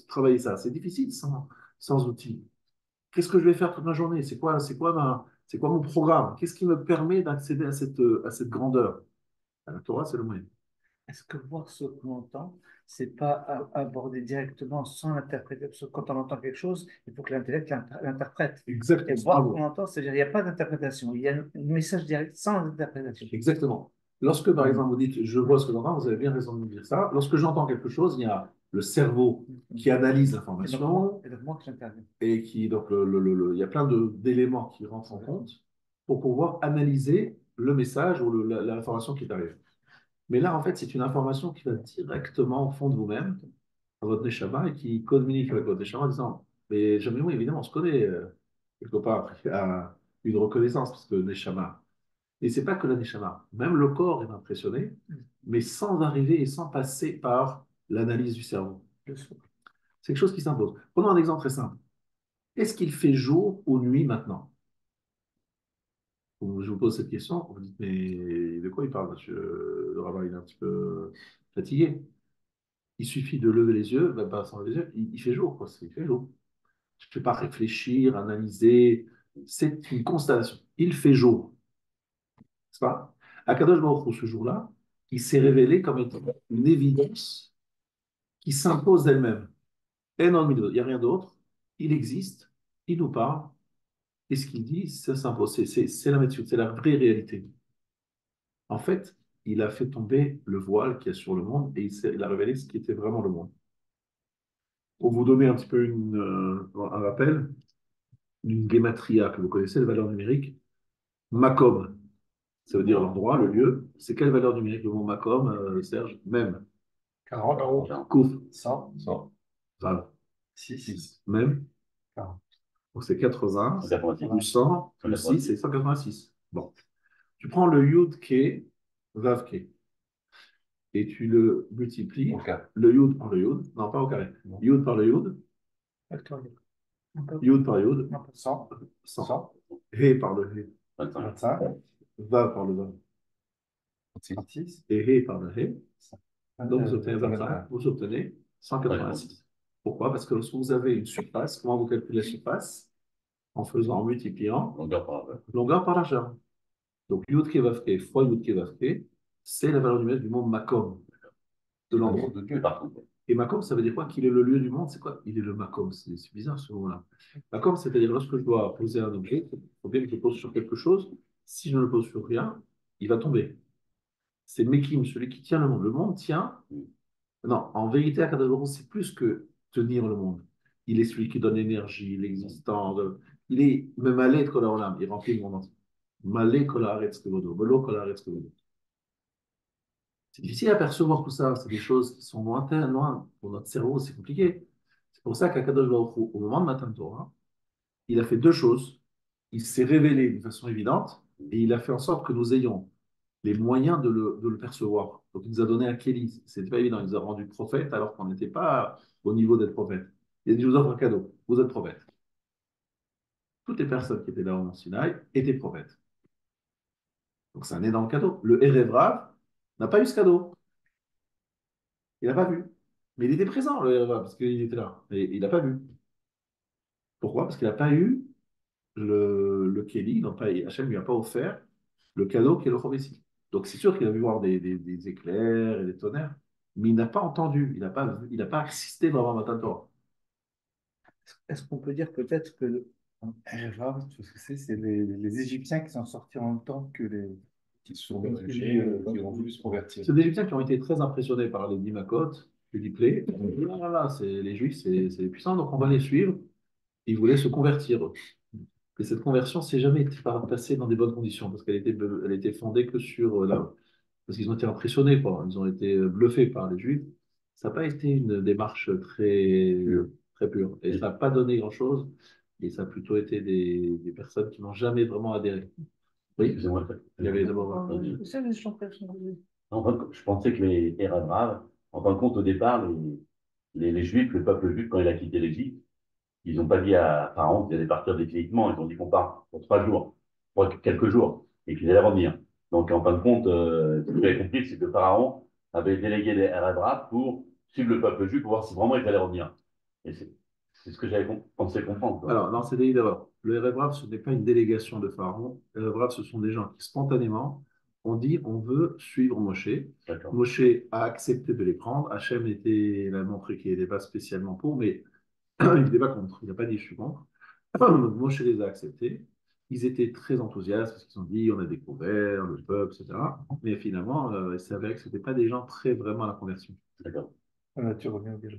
travailler ça. C'est difficile sans outils. Qu'est-ce que je vais faire toute ma journée? C'est quoi mon programme? Qu'est-ce qui me permet d'accéder à cette grandeur? La Torah, c'est le moyen. Est-ce que voir ce qu'on entend, c'est pas aborder directement sans l'interpréter? Parce que quand on entend quelque chose, il faut que l'intellect l'interprète. Et Exactement. voir ce qu'on Bravo. entend, c'est-à-dire il n'y a pas d'interprétation. Il y a un message direct sans interprétation. Exactement. Lorsque, par Mhm. exemple, vous dites, je vois ce que j'entends, vous avez bien raison de me dire ça. Lorsque j'entends quelque chose, il y a le cerveau qui analyse l'information Et donc moi que j'interviens. et qui, donc, il y a plein d'éléments qui rentrent en compte pour pouvoir analyser le message ou l'information qui t'arrive. Mais là, en fait, c'est une information qui va directement au fond de vous-même, à votre neshama, et qui communique avec votre neshama en disant, mais jamais oui, évidemment, on se connaît quelque part, à une reconnaissance, parce que neshama. Et c'est pas que la neshama, même le corps est impressionné, mais sans arriver et sans passer par l'analyse du cerveau. Le soir. C'est quelque chose qui s'impose. Prenons un exemple très simple. Est-ce qu'il fait jour ou nuit maintenant? Je vous pose cette question, vous dites, mais de quoi il parle, monsieur le rabbin, il est un petit peu fatigué. Il suffit de lever les yeux, même pas sans lever les yeux, il fait jour, quoi. Il fait jour. Je ne fais pas réfléchir, analyser. C'est une constatation. Il fait jour. C'est pas? Akadosh Baruch Hu, ce jour-là, il s'est révélé comme étant une évidence qui s'impose d'elle-même. Et non, il n'y a rien d'autre. Il existe, il nous parle, et ce qu'il dit, ça s'impose. C'est la méthode, c'est la vraie réalité. En fait, il a fait tomber le voile qu'il y a sur le monde et il a révélé ce qui était vraiment le monde. Pour vous donner un petit peu un rappel, une gematria que vous connaissez, la valeur numérique, Macom, ça veut dire l'endroit, le lieu. C'est quelle valeur numérique le mot Macom, Serge? Même. 40, Kouf, 100, 100, Vav. 6, Même. 40. Donc c'est 80, 186. plus 100, plus 6, c'est 186. Bon. Tu prends le Yud K, Vav K, et tu le multiplies, Au carré. le Yud par le Yud, non pas au carré, Non. Yud par le Yud, Factoriel. Yud par Yud, Non, pas 100, 100, 100, He par le He, 25. 25, Vav par le Vav, 36, et He par le He. Donc vous obtenez 25, vous obtenez 186. Pourquoi? Parce que lorsque vous avez une surface, comment vous calculez la surface? En multipliant Longueur par heure. longueur par largeur. Donc Yud Ke Vav Ke fois Yud Ke Vav Ke, c'est la valeur numérique du monde Makom, de l'endroit. de C'est Dieu. partout. Et Makom, ça veut dire quoi? Qu'il est le lieu du monde, c'est quoi? Il est le Makom, c'est bizarre ce mot-là. Makom, c'est-à-dire lorsque je dois poser un objet, il faut bien que je le pose sur quelque chose. Si je ne le pose sur rien, il va tomber. C'est Mekim, celui qui tient le monde. Le monde tient. Non, en vérité, Akadosh Baruch Hu, c'est plus que tenir le monde. Il est celui qui donne l'énergie, l'existence. Il est même Malé Kol Haolam, il remplit le monde entier. Malé Kol Haaretz Kevodo, Melo Kol Haaretz Kevodo. C'est difficile à percevoir tout ça. C'est des choses qui sont lointaines, loin. Pour notre cerveau, c'est compliqué. C'est pour ça qu'Akadosh Baruch Hu, au moment de Matan Torah, il a fait deux choses. Il s'est révélé de façon évidente et il a fait en sorte que nous ayons les moyens de le percevoir. Donc, il nous a donné un Kéli. C'était pas évident. Il nous a rendu prophète alors qu'on n'était pas au niveau d'être prophète. Il a dit, je vous offre un cadeau. Vous êtes prophète. Toutes les personnes qui étaient là au Mont Sinaï étaient prophètes. Donc, c'est un énorme cadeau. Le Erev Rav n'a pas eu ce cadeau. Il n'a pas vu. Mais il était présent, le Erev Rav, parce qu'il était là. Et il n'a pas vu. Pourquoi? Parce qu'il n'a pas eu le Kéli. Hachem ne lui a pas offert le cadeau qui est le prophétie. Donc, c'est sûr qu'il a vu voir des éclairs et des tonnerres, mais il n'a pas entendu, il n'a pas assisté vraiment à Matan Torah. Est-ce qu'on peut dire peut-être que Erva, tout ce que c'est les Égyptiens qui sont sortis en même temps que les qui se sont Donc, mélangés, qui ont voulu se convertir. C'est des Égyptiens qui ont été très impressionnés par les dix Makot, les 10 plaies. Ils ont dit, ah là là, les Juifs, c'est les puissants, donc on va les suivre. Ils voulaient se convertir. Et cette conversion s'est jamais été passée dans des bonnes conditions, parce elle était fondée que sur parce qu'ils ont été impressionnés, quoi. Ils ont été bluffés par les Juifs. Ça n'a pas été une démarche très pure. Et ça n'a pas donné grand-chose. Et ça a plutôt été des personnes qui n'ont jamais vraiment adhéré. Oui, Excusez-moi. il y avait d'abord. ça, les gens personnes. Je pensais que les Erev Rav, en fin de compte, au départ, les Juifs, le peuple juif, quand il a quitté l'Égypte, ils n'ont pas dit à Pharaon qu'ils allaient partir définitivement. Ils ont dit qu'on part pour 3 jours, pour quelques jours, et qu'ils allaient revenir. Donc, en fin de compte, ce que j'avais compris, c'est que Pharaon, avait délégué des REBRA pour suivre le peuple juif pour voir si vraiment il fallait revenir. Et c'est ce que j'avais pensé comprendre, quoi. Alors, non, c'est des d'erreur. Le REVRAV, ce n'est pas une délégation de Pharaon. Le REVRAV, ce sont des gens qui, spontanément, ont dit on veut suivre Moshe. D'accord. Moshe a accepté de les prendre. Hachem il a montré qu'il n'était pas spécialement pour, mais il n'était pas contre. Il n'a pas dit je suis contre. Moshe les a acceptés. Ils étaient très enthousiastes parce qu'ils ont dit on a découvert le peuple, etc. Mais finalement, il s'avère que ce n'étaient pas des gens très vraiment à la conversion. D'accord. La nature revient au galop.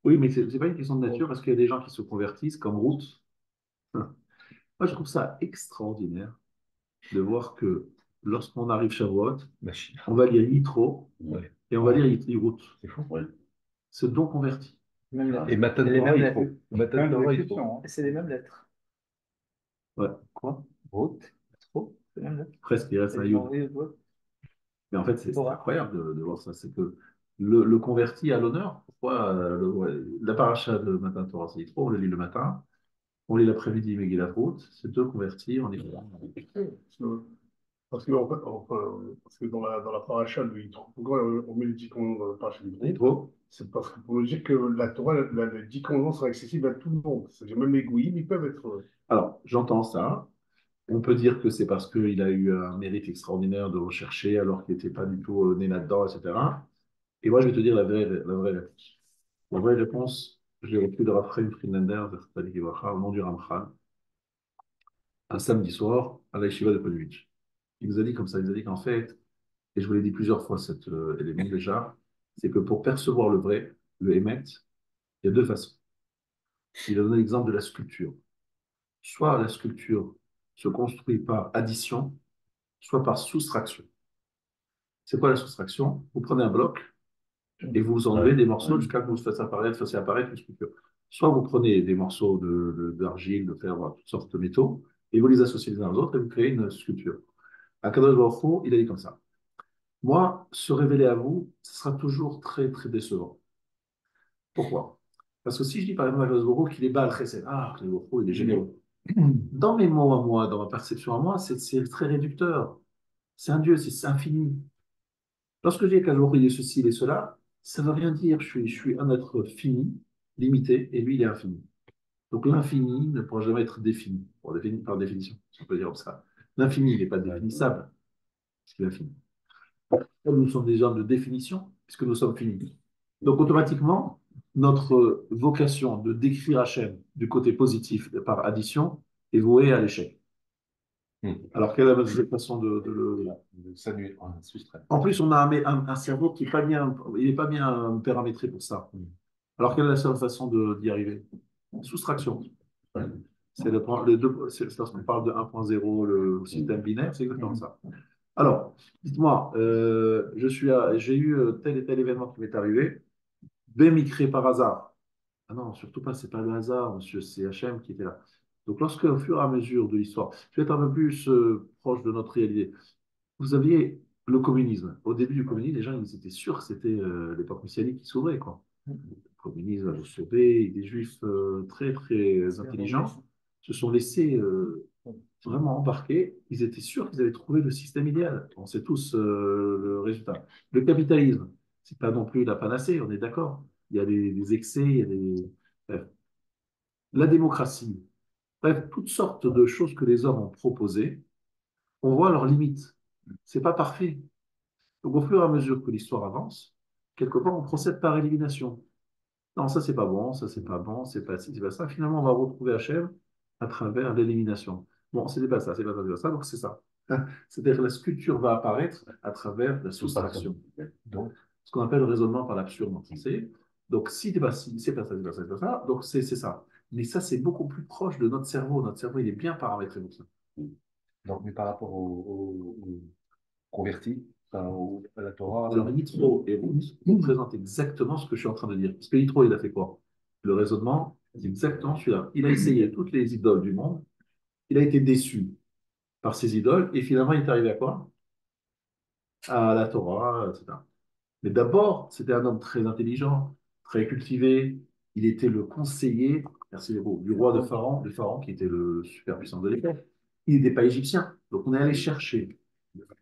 Oui, mais ce n'est pas une question de nature parce qu'il y a des gens qui se convertissent comme Ruth. Moi, je trouve ça extraordinaire de voir que lorsqu'on arrive Shavuot, Machine. on va lire Yitro Ouais. et on va lire Yirout. C'est fou. Ouais. Ce don converti. Même lettre. Et Matan les Torah, mêmes il lettres. faut. Matan Même Torah, il faut. descriptions, hein. Et c'est les mêmes lettres. Ouais, Quoi? Route, trop, c'est les mêmes lettres. presque, il reste Et un ils Yud. l'ont envoyé au doigt. Mais en fait, c'est Torah. incroyable de voir ça. C'est que le converti à l'honneur, pourquoi la paracha de Matin Torah, c'est Yitro, on le lit le matin, on lit l'après-midi Megillat Ruth, c'est deux convertis, on est Parce que, parce que dans la paracha de Yitro, pourquoi on met les 10 commandements dans la paracha de Yitro? Yitro. C'est parce que pour nous dire que la Torah, les 10 commandements sont accessibles à tout le monde. C'est-à-dire même les goïms, ils peuvent être. Alors, j'entends ça. On peut dire que c'est parce qu'il a eu un mérite extraordinaire de rechercher alors qu'il n'était pas du tout né là-dedans, etc. Et moi, je vais te dire la vraie réponse. La vraie réponse, je l'ai reçue de Raphaël Friedlander, au nom du Ramchal, un samedi soir à la yeshiva de Ponevitch. Il nous a dit comme ça, il nous a dit qu'en fait, et je vous l'ai dit plusieurs fois cet élément déjà, c'est que pour percevoir le vrai, le émet, il y a deux façons. Il a donné l'exemple de la sculpture. Soit la sculpture se construit par addition, soit par soustraction. C'est quoi la soustraction? Vous prenez un bloc et vous enlevez Ouais. des morceaux Ouais. jusqu'à ce que vous fassiez apparaître une sculpture. Soit vous prenez des morceaux d'argile, de fer, voilà, toutes sortes de métaux, et vous les associez les uns aux autres et vous créez une sculpture. Akadosh Baruch Hu, il a dit comme ça. Moi, se révéler à vous, ce sera toujours très, très décevant. Pourquoi? Parce que si je dis par exemple à Akadosh Baruch Hu qu'il est Baal Chesed, ah, Akadosh Baruch Hu, il est généreux. Dans mes mots à moi, dans ma perception à moi, c'est très réducteur. C'est un Dieu, c'est infini. Lorsque je dis qu'Akadosh Baruch Hu, il est ceci, il est cela, ça ne veut rien dire. Je suis un être fini, limité, et lui, il est infini. Donc l'infini ne pourra jamais être défini, par définition, si on peut dire comme ça. L'infini, il n'est pas définissable, parce qu'il est infini. Comme nous sommes des gens de définition, puisque nous sommes finis. Donc automatiquement, notre vocation de décrire Hachem du côté positif par addition est vouée à l'échec. Alors quelle est la meilleure façon de le... De s'annuler, soustraire. En plus, on a un cerveau qui n'est pas bien, il est pas bien paramétré pour ça. Alors quelle est la seule façon d'y arriver? Soustraction. C'est lorsqu'on parle de 1.0, le système binaire, c'est exactement ça. Alors, dites-moi, j'ai eu tel et tel événement qui m'est arrivé. B m'y crée par hasard. Ah non, surtout pas, c'est pas le hasard, monsieur, c'est Hachem qui était là. Donc, lorsque, au fur et à mesure de l'histoire, je vais être un peu plus proche de notre réalité. Vous aviez le communisme. Au début du communisme, les gens ils étaient sûrs que c'était l'époque messianique qui s'ouvrait, quoi. Le communisme va nous sauver. Des juifs très, très intelligents se sont laissés vraiment embarqués. Ils étaient sûrs qu'ils avaient trouvé le système idéal. On sait tous le résultat. Le capitalisme, c'est pas non plus la panacée, on est d'accord. Il y a des excès, il y a des... Bref. La démocratie, bref, toutes sortes de choses que les hommes ont proposées, on voit leurs limites. C'est pas parfait. Donc, au fur et à mesure que l'histoire avance, quelque part, on procède par élimination. Non, ça, c'est pas bon, ça, c'est pas bon, c'est pas ci, c'est pas ça. Finalement, on va retrouver Hachem à travers l'élimination. Bon, c'était pas ça, c'est pas ça, c'est pas ça, donc c'est ça. C'est-à-dire que la sculpture va apparaître à travers la soustraction. Donc, ce qu'on appelle le raisonnement par l'absurde en français. Donc, si c'est pas ci, c'est pas ça, c'est pas ça, c'est pas ça, donc c'est ça. Mais ça, c'est beaucoup plus proche de notre cerveau. Notre cerveau, il est bien paramétré pour ça. Donc, mais par rapport aux convertis, enfin, à la Torah, Alors, Yitro et Ruth représentent exactement ce que je suis en train de dire. Parce que Yitro, il a fait quoi? Le raisonnement, c'est exactement celui-là. Il a essayé toutes les idoles du monde. Il a été déçu par ces idoles. Et finalement, il est arrivé à quoi? À la Torah, etc. Mais d'abord, c'était un homme très intelligent, très cultivé. Il était le conseiller, merci les mots, du roi de Pharaon qui était le super puissant de l'époque. Il n'était pas égyptien. Donc, on est allé chercher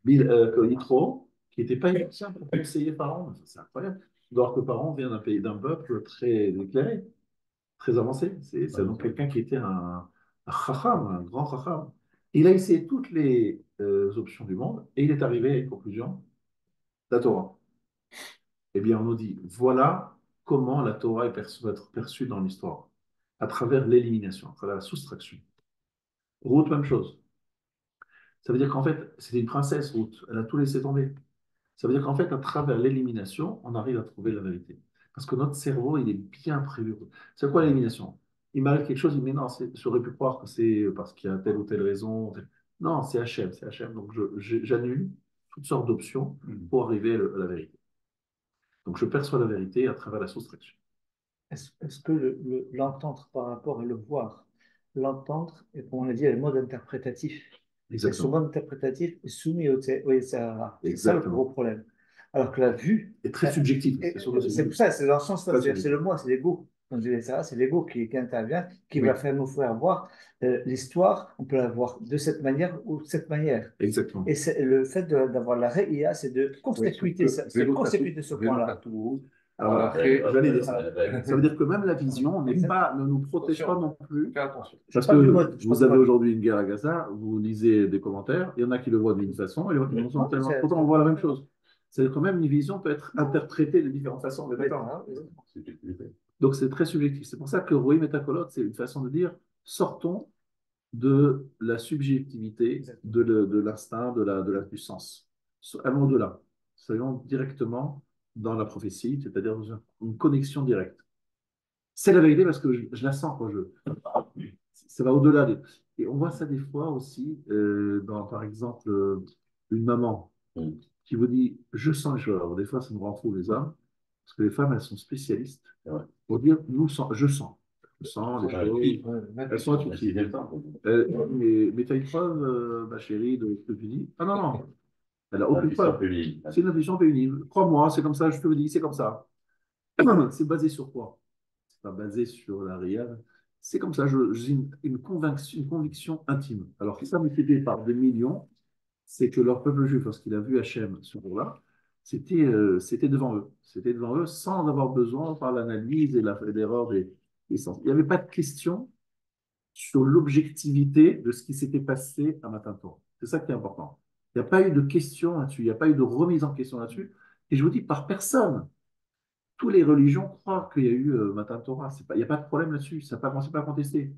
Yitro qui n'était pas égyptien pour conseiller Pharaon. C'est incroyable. Alors que Pharaon vient d'un pays, d'un peuple très éclairé, très avancé. C'est donc quelqu'un qui était un chacham, un grand chacham. Il a essayé toutes les options du monde et il est arrivé à une conclusion, la Torah. Eh bien, on nous dit, voilà comment la Torah va être perçue dans l'histoire, à travers l'élimination, à travers la soustraction. Ruth, même chose. Ça veut dire qu'en fait, c'était une princesse, Ruth. Elle a tout laissé tomber. Ça veut dire qu'en fait, à travers l'élimination, on arrive à trouver la vérité. Parce que notre cerveau, il est bien prévu. C'est quoi l'élimination? Il m'arrive quelque chose, il me dit non, j'aurais pu croire que c'est parce qu'il y a telle ou telle raison. Non, c'est Hachem, c'est Hachem. Donc j'annule toutes sortes d'options pour arriver à la vérité. Donc je perçois la vérité à travers la soustraction. Est-ce que l'entendre par rapport et le voir, l'entendre, et comme on l'a dit, est le mode interprétatif. Et ce Exactement. mode interprétatif est soumis au Yetzirah. C'est ça le Exactement. gros problème. Alors que la vue, Et très subjectif. c'est pour ça, c'est dans ce sens-là, Très c'est le subjectif. moi, c'est l'ego. Quand je dis Yetzirah, c'est l'ego qui intervient, qui Oui. va faire nous faire voir l'histoire, on peut la voir de cette manière ou de cette manière. Exactement. Et le fait d'avoir la réia, c'est de consécuter ce point-là. Alors voilà, j'allais dire ça. Ça veut dire que même la vision ne nous protège pas non plus. Fais attention. Parce parle du que mode, je vous parle du avez mode. aujourd'hui une guerre à Gaza, vous lisez des commentaires, il y en a qui le voient d'une façon et l'autre d'une autre. c'est- Pourtant, on voit la même chose. C'est-à-dire quand même une vision peut être interprétée de différentes façons. On est d'accord, hein. Donc c'est très subjectif. C'est pour ça que Roy Métacolot, c'est une façon de dire sortons de la subjectivité, de l'instinct, du sens. Allons au-delà. Soyons directement dans la prophétie, c'est-à-dire dans une connexion directe. C'est la vérité parce que je la sens quand ça va au-delà. Et on voit ça des fois aussi dans, par exemple, une maman qui vous dit je sens les choses. Alors, des fois, ça nous rend fou les hommes parce que les femmes, elles sont spécialistes pour dire je sens. Je sens les choses. Elles sont intuitives. Mais tu as une preuve, ma chérie, de ce que tu dis? Ah non, non, elle n'a aucune preuve. C'est une intuition féminine. Crois-moi, c'est comme ça, je te le dis, c'est comme ça. C'est basé sur quoi? C'est pas basé sur la réelle. C'est comme ça, j'ai une conviction intime. Alors, si ça multiplié par des millions, c'est que leur peuple juif, lorsqu'il a vu Hachem ce jour-là, c'était devant eux. C'était devant eux sans avoir besoin par l'analyse et l'erreur des sens. Il n'y avait pas de question sur l'objectivité de ce qui s'était passé à Matin Torah. C'est ça qui est important. Il n'y a pas eu de question là-dessus, il n'y a pas eu de remise en question là-dessus. Et je vous dis, par personne. Toutes les religions croient qu'il y a eu Matan Torah. Il n'y a pas de problème là-dessus. Ça ne pas à contester.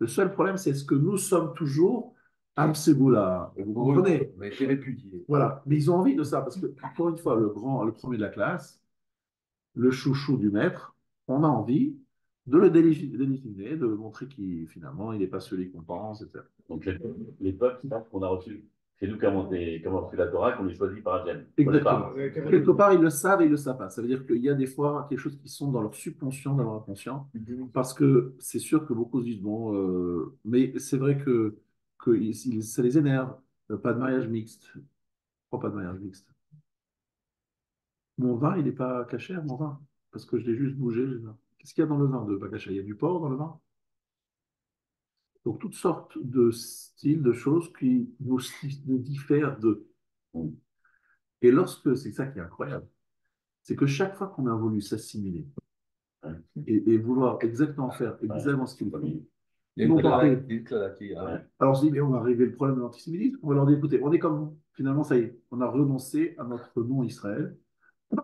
Le seul problème, c'est est-ce que nous sommes toujours Am Segula. Vous comprenez? On a été répudiés. Voilà. Mais ils ont envie de ça parce que, encore une fois, le premier de la classe, le chouchou du maître, on a envie de le délégitimer, de montrer qu'il, finalement, il n'est pas celui qu'on pense, etc. Donc les peuples savent qu'on a reçu. C'est nous qui avons reçu la Torah, qu'on est choisi par Hachem. Exactement. Quelque part, ils le savent et ils ne le savent pas. Ça veut dire qu'il y a des fois quelque chose qui sont dans leur subconscient, dans leur inconscient, parce que c'est sûr que beaucoup se disent, bon, mais c'est vrai que ça les énerve. Pas de mariage mixte. Pourquoi pas de mariage mixte? Mon vin, il n'est pas caché, mon vin, parce que je l'ai juste bougé. Qu'est-ce qu'il y a dans le vin de pas caché? Il y a du porc dans le vin? Donc, toutes sortes de styles, de choses qui nous diffèrent d'eux. Et lorsque, c'est ça qui est incroyable, c'est que chaque fois qu'on a voulu s'assimiler et vouloir exactement faire exactement ce qu'il faut, Il y a ils une vont parler. Alors, on se dit, mais on va arriver le problème de l'antisémitisme. On va leur dire, écoutez, on est comme vous. Finalement, ça y est, on a renoncé à notre nom Israël.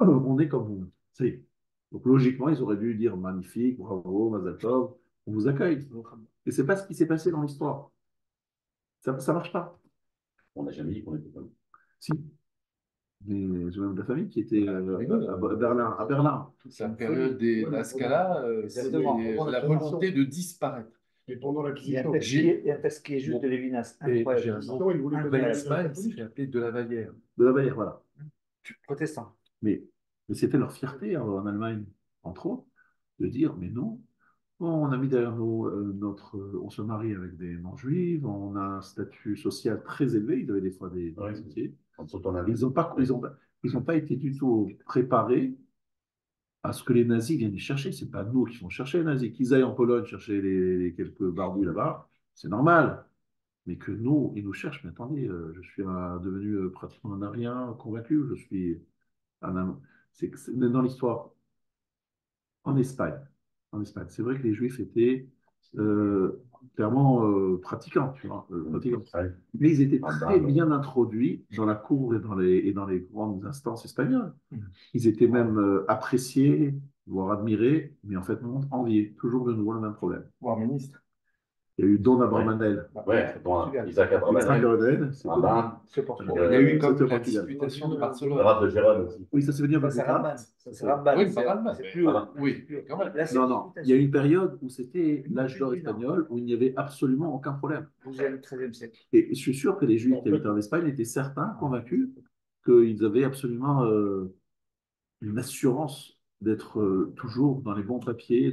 On est comme vous. Ça y est. Donc, logiquement, ils auraient dû dire magnifique, bravo, Mazal Tov, on vous accueille. Et c'est pas ce qui s'est passé dans l'histoire. Ça ne marche pas. On n'a jamais dit qu'on était comme. Si. Mais j'ai même de la famille qui était à Berlin. À Berlin. Toute la période des Ascala, c'est la volonté de disparaître. Mais pendant Il y a l'acquisition, un texte qui est juste de Lévinas, Et incroyable. j'ai un non, nom. il voulait Nouvelle pas Espagne, il s'est appelé de la Vallière. De la Bavière, voilà. Protestant. Mais c'était leur fierté en Allemagne, entre autres, de dire, mais non, on a mis derrière nous on se marie avec des non-juifs, on a un statut social très élevé, ils avaient des fois des métiers. Ils n'ont pas été du tout préparés à ce que les nazis viennent les chercher. C'est pas nous qui vont chercher les nazis. Qu'ils aillent en Pologne chercher les quelques barbus là-bas, c'est normal. mais que nous, ils nous cherchent. Mais attendez, je suis devenu pratiquement un arien convaincu. Je suis mais dans l'histoire, en Espagne. En Espagne. C'est vrai que les Juifs étaient clairement pratiquants, tu vois, pratiquants. Ouais. Mais ils étaient Ah très bah, bien introduits dans la cour et dans les grandes instances espagnoles. Ils étaient même appréciés, voire admirés, mais en fait, non, enviés. Toujours de nouveau le même problème. Voire ministre. Il y a eu Don ouais. Abravanel. Ouais, bon, Portugal. Isaac Isaac Abravanel, Abravanel, c'est connu. Rabat, C'est Portugal. Euh, Il y a eu c'était comme au la Portugal. disputation de le Barcelone. rap de Gérone aussi. Oui, ça c'est venu un peu Ça, plus c'est tard. Rabban. Ça, c'est Rabban. Oui, c'est Rabban. C'est plus haut. Rabat. Oui, Plus haut. quand même. Là, c'est Non, non, il y a eu une période où c'était l'âge d'or Plus du Nord. espagnol, où il n'y avait absolument aucun problème. 12e, 13e siècle. Et je suis sûr que les Juifs qui habitaient en Espagne étaient certains, convaincus, qu'ils avaient absolument une assurance d'être toujours dans les bons papiers.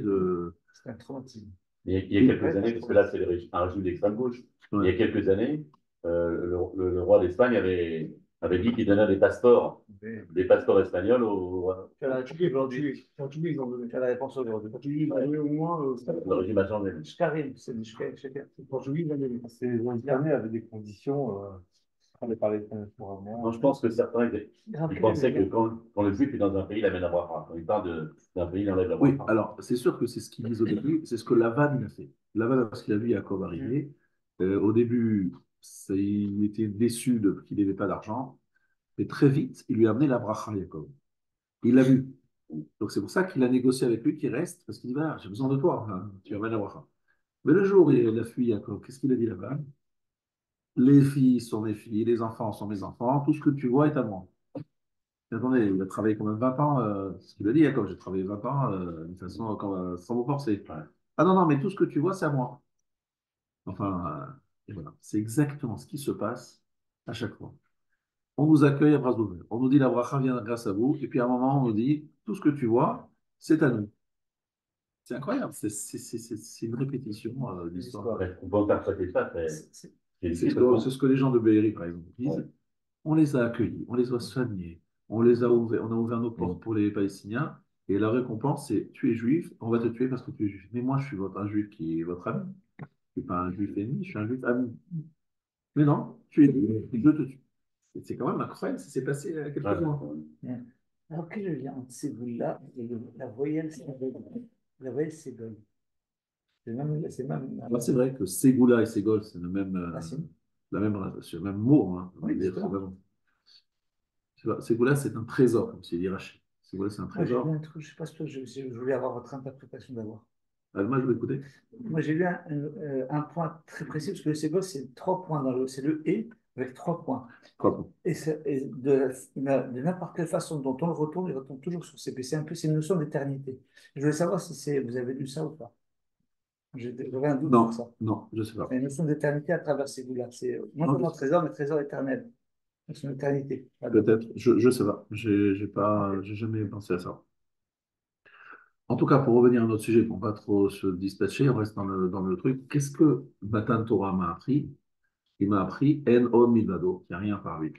C'est un traumatisme. Il y a quelques années, parce que là, c'est un régime d'extrême gauche. Il y a Ouais. quelques années, le roi d'Espagne avait dit qu'il donnait des passeports espagnols aux. Tu as la réponse aujourd'hui. Portugais, ils ont donné. Tu as la réponse aujourd'hui. Portugais, ils ont donné au moins. Le régime a changé. Karim, c'est du chacun. Portugais, ils ont donné. Ces derniers avaient des conditions. On avait parlé de Non, je pense que certains ils pensaient que quand le juif est dans un pays, il amène la bracha. Quand il parle d'un pays, il enlève la Oui, bracha. alors c'est sûr que c'est ce qu'ils disent au début, c'est ce que Lavan il a fait. Lavan, lorsqu'il a vu Jacob arriver, au début, il était déçu qu'il n'avait pas d'argent, mais très vite, il lui a amené la bracha, Jacob. Il l'a vu. Donc c'est pour ça qu'il a négocié avec lui qu'il reste, parce qu'il dit, voilà, j'ai besoin de toi, hein, tu amènes la bracha. Mais le jour où il a fui Jacob, qu'est-ce qu'il a dit Lavan? Les filles sont mes filles, les enfants sont mes enfants, tout ce que tu vois est à moi. Attendez, il a travaillé quand même 20 ans, c'est ce qu'il a dit, Jacob, j'ai travaillé 20 ans, de toute façon, sans vous forcer. Ouais. Ah non, non, mais tout ce que tu vois, c'est à moi. Enfin, et voilà. C'est exactement ce qui se passe à chaque fois. On nous accueille à bras ouverts. On nous dit la bracha vient grâce à vous. Et puis à un moment, on nous dit tout ce que tu vois, c'est à nous. C'est incroyable. C'est une répétition d'histoire. Ouais, on peut interpréter ça, c'est C'est difficile c'est ce que les gens de Be'eri, par exemple, disent. Ouais. On les a accueillis, on les a soignés, on a ouvert nos portes pour les Palestiniens. Et la récompense, c'est tu es juif, on va te tuer parce que tu es juif. Mais moi, je suis un juif qui est votre ami. Je ne suis pas un juif ennemi, je suis un juif ami. Mais non, tu es juif, et je te tue. C'est quand même incroyable, ça s'est passé il y a quelques Ouais. mois. Alors, quel est le lien entre ces boules-là et la voyelle ségole? La voyelle ségole. C'est même. Alors, c'est vrai que Ségoula et Ségol, c'est le même, Racine. c'est le même mot. Hein, on va Oui, dire, c'est ça. Ségoula, c'est un trésor, comme c'est dit Rachid. Ségoula, c'est un Moi, j'ai lu trésor. un truc, je ne sais pas si toi, je voulais avoir votre interprétation d'abord. Alma, je vais écouter. Moi, j'ai lu un point très précis, parce que le ségole, c'est 3 points c'est le et avec 3 points. Quoi? Et de n'importe quelle façon dont on le retourne, il retombe toujours sur CP. C'est une notion d'éternité. Je voulais savoir si vous avez lu ça ou pas. J'avais un doute Non, sur ça. non, je ne sais pas. Il y a une notion d'éternité à travers ces bouts-là. C'est non Non, seulement trésor, mais trésor éternel. C'est une éternité. peut-être, je ne sais pas. J'ai jamais pensé à ça. En tout cas, pour revenir à notre sujet, pour ne pas trop se dispatcher, on reste dans le truc. Qu'est-ce que Matan Torah m'a appris? Il m'a appris En Od Milvado, qu'il n'y a rien par lui.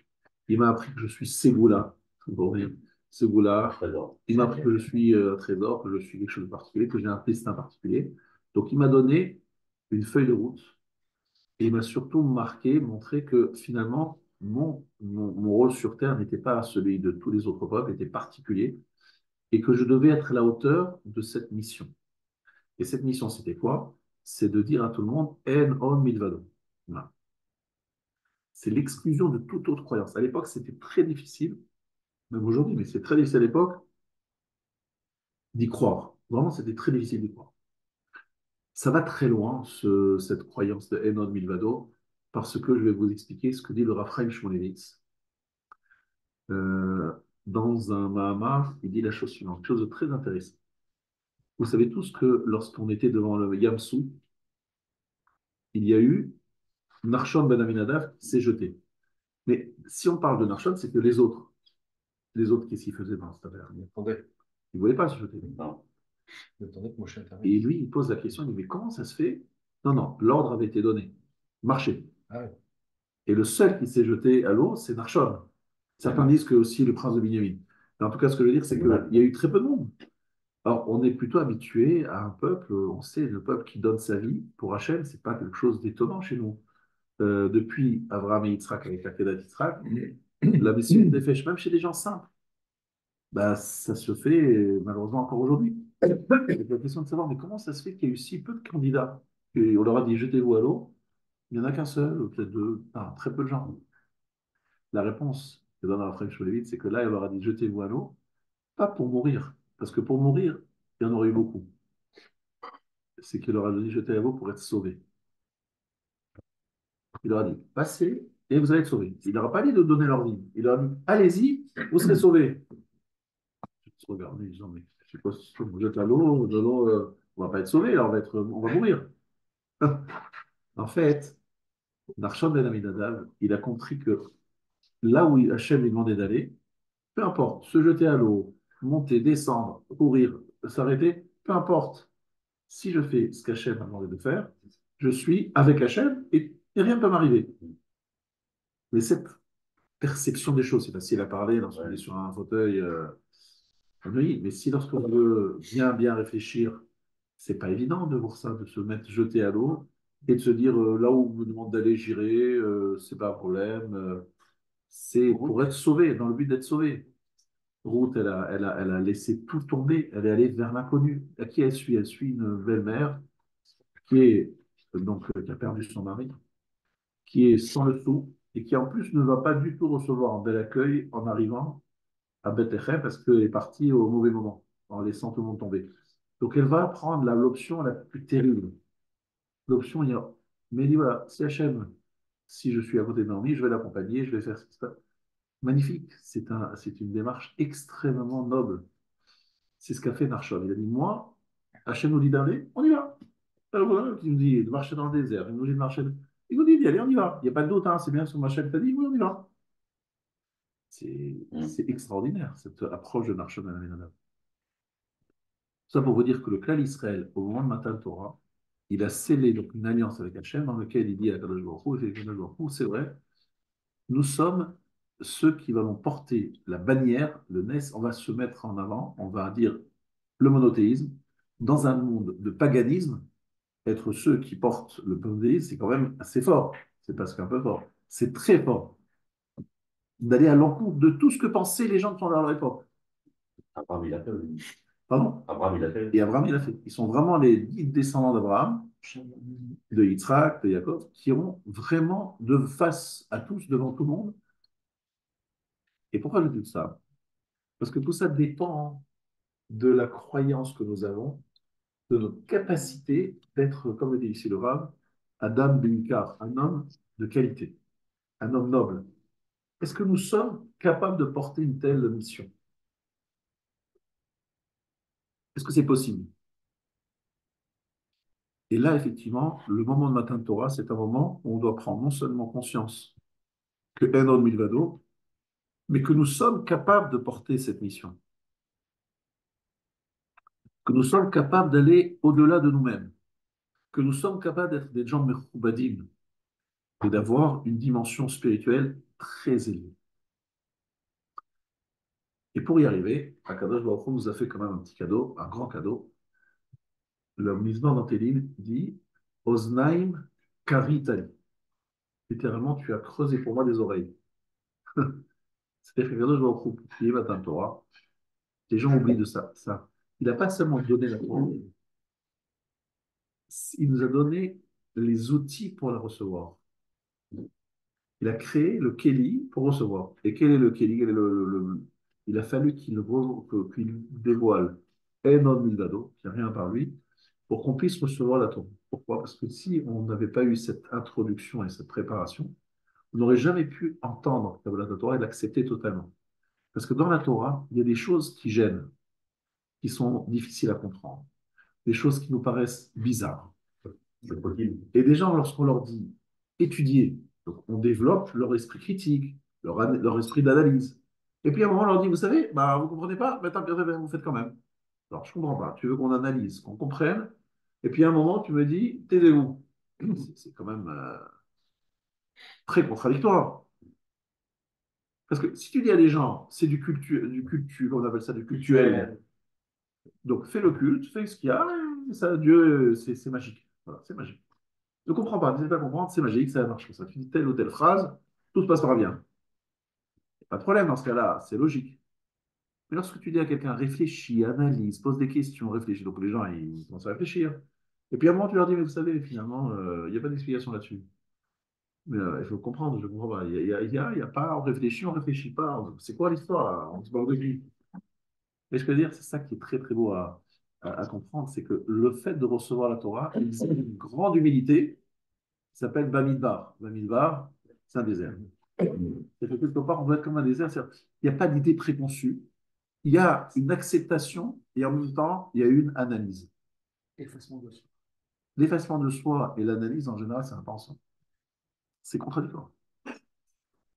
Il m'a appris que je suis Ségoula. Pour dire Ségoula. Trésor. Il m'a appris que je suis un trésor, que je suis quelque chose de particulier, que j'ai un destin particulier. Donc, il m'a donné une feuille de route. Et il m'a surtout montré que finalement, mon rôle sur Terre n'était pas celui de tous les autres peuples, était particulier, et que je devais être à la hauteur de cette mission. Et cette mission, c'était quoi? C'est de dire à tout le monde, En on milvado. Voilà. C'est l'exclusion de toute autre croyance. À l'époque, c'était très difficile, même aujourd'hui, mais c'est très difficile à l'époque d'y croire. Vraiment, c'était très difficile d'y croire. Ça va très loin, cette croyance de En on milvado, parce que je vais vous expliquer ce que dit le Rav Chaim Shmulevitz. Dans un Mahamar, il dit la chose suivante, quelque chose de très intéressant. Vous savez tous que lorsqu'on était devant le Yamsou, il y a eu Narshon ben Aminadav qui s'est jeté. Mais si on parle de Narshon, c'est que les autres qui s'y faisaient dans cette affaire, Il attendait. ils ne voulaient pas se jeter. Non. Il attendait que Moshe intervienne. Et lui, il pose la question, il dit, mais comment ça se fait? Non, non, l'ordre avait été donné. Marchez. Ah ouais. Et le seul qui s'est jeté à l'eau, c'est Narshon. Certains disent que aussi le prince de Binyamin. Mais en tout cas, ce que je veux dire, c'est qu'il y a eu très peu de monde. Alors, on est plutôt habitué à un peuple, on sait, le peuple qui donne sa vie pour Hachem, ce n'est pas quelque chose d'étonnant chez nous. depuis Abraham et Yitzhak avec la Kedat Yitzhak, la Messiah Nefesh, même chez des gens simples, bah, ça se fait malheureusement encore aujourd'hui. Avec la question de savoir, mais comment ça se fait qu'il y a eu si peu de candidats? Et on leur a dit, jetez-vous à l'eau, il n'y en a qu'un seul, ou peut-être deux, enfin, très peu de gens. La réponse que donne Raphaël Shmulevitch, c'est que là, il leur a dit, jetez-vous à l'eau, pas pour mourir, parce que pour mourir, il y en aurait eu beaucoup. C'est qu'il leur a dit, jetez à l'eau pour être sauvés. Il leur a dit, passez et vous allez être sauvés. Il leur a pas dit de donner leur vie. Il leur a dit, allez-y, vous serez sauvés. Ils se regardent, ils disent, non, mais je sais pas si vous jette à l'eau, de l'eau, on va pas être sauvés, là, on va mourir. En fait, Narshon Ben Aminadav, il a compris que là où Hachem lui demandait d'aller, peu importe, se jeter à l'eau, monter, descendre, courir, s'arrêter, peu importe. Si je fais ce qu'Hachem m'a demandé de faire, je suis avec Hachem et rien ne peut m'arriver. Mais cette perception des choses, c'est facile à parler lorsqu'on est sur un fauteuil, oui, mais si lorsqu'on veut bien réfléchir, c'est pas évident de voir ça, de se mettre jeté à l'eau et de se dire là où on me demande d'aller, j'irai, c'est pas un problème. C'est pour être sauvé, dans le but d'être sauvé. Ruth, elle a laissé tout tomber, elle est allée vers l'inconnu. À qui elle suit? Elle suit une belle-mère qui est qui a perdu son mari, qui est sans le sou et qui en plus ne va pas du tout recevoir un bel accueil en arrivant à Bethléem parce qu'elle est partie au mauvais moment, en laissant tout le monde tomber. Donc elle va prendre l'option la plus terrible. L'option, il y a, mais il dit voilà, si Hachem, si je suis à côté de Naomi, je vais l'accompagner, je vais faire ça. Magnifique, c'est une démarche extrêmement noble. C'est ce qu'a fait Narshon. Il a dit moi, Hachem nous dit d'aller, on y va. Alors voilà, il nous dit de marcher dans le désert, il nous dit de marcher. Il nous dit d'y aller, on y va. Il n'y a pas de doute, hein, c'est bien ce que Hachem t'a dit, oui, on y va. C'est extraordinaire, cette approche de Narshon à la Ménada. Ça pour vous dire que le clan Israël, au moment de Matan Torah, il a scellé donc une alliance avec Hachem dans laquelle il dit à Kadosh Baruch Hu, et Kadosh Baruch Hu, c'est vrai, nous sommes ceux qui allons porter la bannière, le Nes, on va se mettre en avant, on va dire le monothéisme. Dans un monde de paganisme, être ceux qui portent le monothéisme, c'est quand même assez fort. C'est parce qu'un peu fort. C'est très fort. D'aller à l'encontre de tout ce que pensaient les gens qui sont à leur époque. Abraham, il a fait. Pardon? Abraham, il a fait. Et Abraham, il a fait. Ils sont vraiment les 10 descendants d'Abraham, de Yitzhak, de Jacob, qui ont vraiment de face à tous, devant tout le monde. Et pourquoi je dis ça? Parce que tout ça dépend de la croyance que nous avons, de notre capacité d'être, comme le dit ici le Rav, Adam Binkar, un homme de qualité, un homme noble. Est-ce que nous sommes capables de porter une telle mission? Est-ce que c'est possible? Et là, effectivement, le moment de Matin de Torah, c'est un moment où on doit prendre non seulement conscience que Enon Milvado, mais que nous sommes capables de porter cette mission, que nous sommes capables d'aller au-delà de nous-mêmes, que nous sommes capables d'être des gens mechoubadim et d'avoir une dimension spirituelle très élevée. Et pour y arriver, Akadosh Baruch Hu nous a fait quand même un petit cadeau, un grand cadeau. Le Mizmor dans Télim dit Oznaim karitali. Littéralement, tu as creusé pour moi des oreilles. C'est-à-dire qu'Akadosh Baruch Hu, qui est Matan Torah, les gens oublient de ça. Il n'a pas seulement donné la Torah, il nous a donné les outils pour la recevoir. Il a créé le Kéli pour recevoir. Et quel est le Kéli? Il a fallu qu'il dévoile Enon Milvado, qu'il n'y a rien par lui, pour qu'on puisse recevoir la Torah. Pourquoi? Parce que si on n'avait pas eu cette introduction et cette préparation, on n'aurait jamais pu entendre la Torah et l'accepter totalement. Parce que dans la Torah, il y a des choses qui gênent, qui sont difficiles à comprendre, des choses qui nous paraissent bizarres. Et des gens, lorsqu'on leur dit étudier, donc on développe leur esprit critique, leur esprit d'analyse. Et puis à un moment, on leur dit, vous savez, bah, vous ne comprenez pas, mais tant pis, vous faites quand même. Alors, je ne comprends pas. Tu veux qu'on analyse, qu'on comprenne. Et puis à un moment, tu me dis, taisez-vous. C'est quand même très contradictoire. Parce que si tu dis à des gens, c'est du cultu, on appelle ça du cultuel. Donc fais le culte, fais ce qu'il y a, et ça, Dieu, c'est magique. Voilà, c'est magique. Ne comprends pas, n'essaie pas de comprendre, c'est magique, ça marche comme ça. Tu dis telle ou telle phrase, tout se passera bien. Pas de problème dans ce cas-là, c'est logique. Mais lorsque tu dis à quelqu'un réfléchis, analyse, pose des questions, réfléchis, donc les gens ils commencent à réfléchir. Et puis à un moment, tu leur dis, mais vous savez, finalement, il n'y a pas d'explication là-dessus. Mais il faut comprendre, je ne comprends pas. Il y a pas, on réfléchit, on ne réfléchit pas. C'est quoi l'histoire là? On se parle de qui? Mais je veux dire, c'est ça qui est très très beau à comprendre, c'est que le fait de recevoir la Torah, c'est une grande humilité, qui s'appelle Bamidbar. Bamidbar, c'est un désert. C'est que quelque part, on doit être comme un désert. Il n'y a pas d'idée préconçue, il y a une acceptation et en même temps, il y a une analyse. Effacement de soi. L'effacement de soi et l'analyse, en général, c'est un pas ensemble. C'est contradictoire.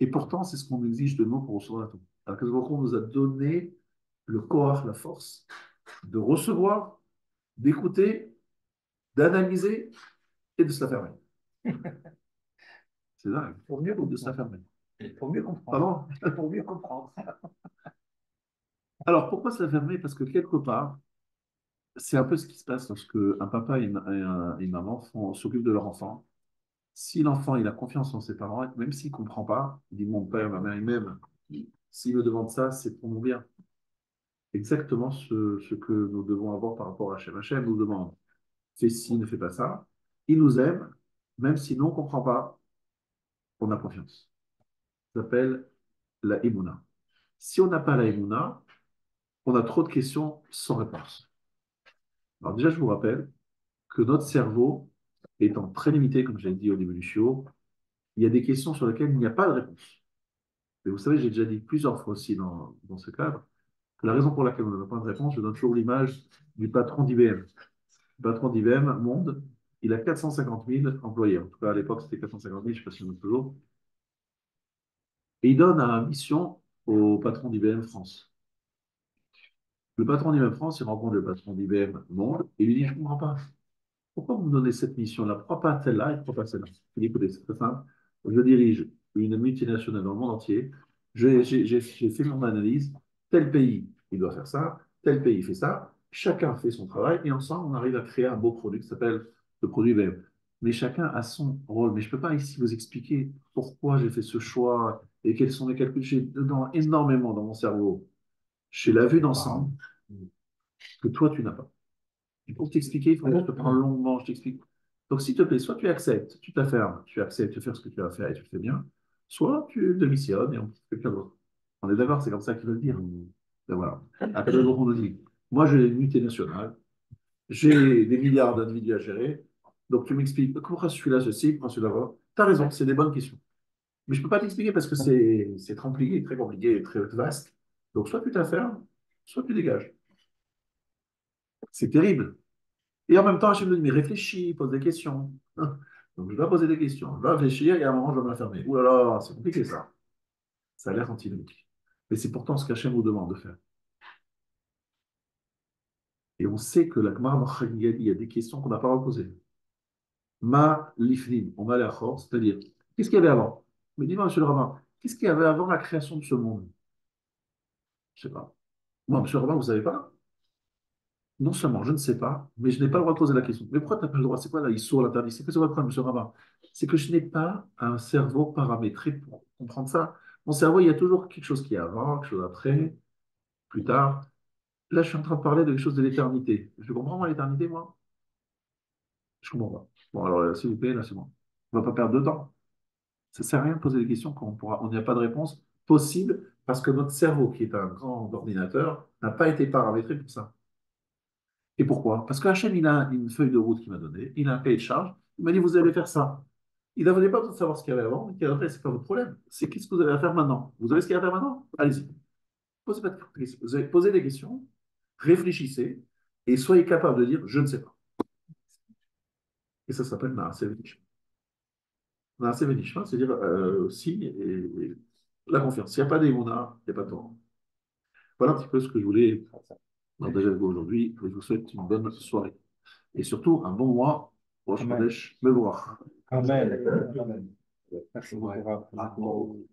Et pourtant, c'est ce qu'on exige de nous pour recevoir la Torah. Alors que nous a donné le corps, la force de recevoir, d'écouter, d'analyser et de se la fermer. C'est dingue. Pour mieux De se la comprendre. fermer. Pour mieux comprendre. Pardon? Pour mieux comprendre. Alors, pourquoi se la fermer? Parce que quelque part, c'est un peu ce qui se passe lorsque un papa et une maman s'occupent de leur enfant. Si l'enfant il a confiance en ses parents, même s'il ne comprend pas, il dit mon père, ma mère, ils m'aiment. S'il me demande ça, c'est pour mon bien. Exactement ce que nous devons avoir par rapport à Hachem. Hachem nous demande fais ci, ne fais pas ça. Il nous aime, même si nous on ne comprend pas, on a confiance. Ça s'appelle la Emouna. Si on n'a pas la Emouna, on a trop de questions sans réponse. Alors déjà, je vous rappelle que notre cerveau étant très limité, comme j'ai dit au début du show, il y a des questions sur lesquelles il n'y a pas de réponse. Et vous savez, j'ai déjà dit plusieurs fois aussi dans ce cadre, que la raison pour laquelle on n'a pas de réponse, je donne toujours l'image du patron d'IBM. Le patron d'IBM, Monde, il a 450 000 employés. En tout cas, à l'époque, c'était 450 000, je ne sais pas si on a toujours. Et il donne une mission au patron d'IBM France. Le patron d'IBM France, il rencontre le patron d'IBM Monde et il lui dit, je ne comprends pas. Pourquoi vous me donnez cette mission-là? Pourquoi pas celle-là et pourquoi pas celle-là? Il dit, écoutez, c'est très simple. Je dirige une multinationale dans le monde entier. J'ai fait mon analyse. Tel pays, il doit faire ça. Tel pays fait ça. Chacun fait son travail et ensemble, on arrive à créer un beau produit qui s'appelle le produit IBM. Mais chacun a son rôle. Mais je ne peux pas ici vous expliquer pourquoi j'ai fait ce choix et quels sont les calculs. J'ai dedans énormément dans mon cerveau. J'ai la vue d'ensemble que toi, tu n'as pas. Et pour t'expliquer, il faut que je te prenne longuement, je t'explique. Donc, s'il te plaît, soit tu acceptes, tu t'affermes, tu acceptes de faire ce que tu vas faire et tu le fais bien, soit tu démissionnes et on fait quelqu'un d'autre. On est d'accord, c'est comme ça qu'ils veulent dire. Ben voilà. Après, on nous dit, moi, j'ai une multinationale, j'ai des milliards d'individus à gérer, donc tu m'expliques pourquoi celui-là, ceci, pourquoi celui-là, tu as raison, c'est des bonnes questions. Mais je ne peux pas t'expliquer parce que c'est très compliqué et très vaste. Donc, soit tu t'affermes, soit tu dégages. C'est terrible. Et en même temps, Hachem me dit, mais réfléchis, pose des questions. Donc, je dois poser des questions, je dois réfléchir et à un moment, je dois me fermer. Ouh là là, c'est compliqué ça. Ça a l'air antinomique. Mais c'est pourtant ce qu'Hachem nous demande de faire. Et on sait que la Gemara dans Chagigali, il y a des questions qu'on n'a pas reposées. Ma lifnim, on va aller à force, c'est-à-dire, qu'est-ce qu'il y avait avant? Mais dis-moi, monsieur le rabbin, qu'est-ce qu'il y avait avant la création de ce monde? Je ne sais pas. Moi, monsieur le rabbin, vous ne savez pas? Non seulement je ne sais pas, mais je n'ai pas le droit de poser la question. Mais pourquoi tu n'as pas le droit? C'est quoi là? Il sourd l'interdit. C'est que c'est votre problème, monsieur Rabat? C'est que je n'ai pas un cerveau paramétré pour comprendre ça. Mon cerveau, il y a toujours quelque chose qui est avant, quelque chose après, plus tard. Là, je suis en train de parler de quelque chose de l'éternité. Je comprends moi l'éternité, moi? Je comprends pas. Bon, alors, s'il vous plaît, là, c'est bon. On ne va pas perdre de temps. Ça ne sert à rien de poser des questions quand on n'y a pas de réponse possible parce que notre cerveau, qui est un grand ordinateur, n'a pas été paramétré pour ça. Et pourquoi? Parce que Hachem, il a une feuille de route qu'il m'a donnée, il a un cahier de charge, il m'a dit, vous allez faire ça. Il n'avait pas besoin de savoir ce qu'il y avait avant, mais après, ce n'est pas votre problème. C'est qu'est-ce que vous avez à faire maintenant? Vous avez ce qu'il y a à faire maintenant? Allez-y. Posez pas de questions. Vous avez posé des questions, réfléchissez, et soyez capable de dire, je ne sais pas. Et ça s'appelle Naaseh Venishma. Naaseh Venishma, c'est-à-dire si et la confiance. S'il n'y a pas d'émouna, il n'y a pas de temps. Voilà un petit peu ce que je voulais partager avec vous aujourd'hui. Je vous souhaite une bonne soirée. Et surtout, un bon mois. Rosh Chodesh Mevorach. Amen. Amen. Merci beaucoup.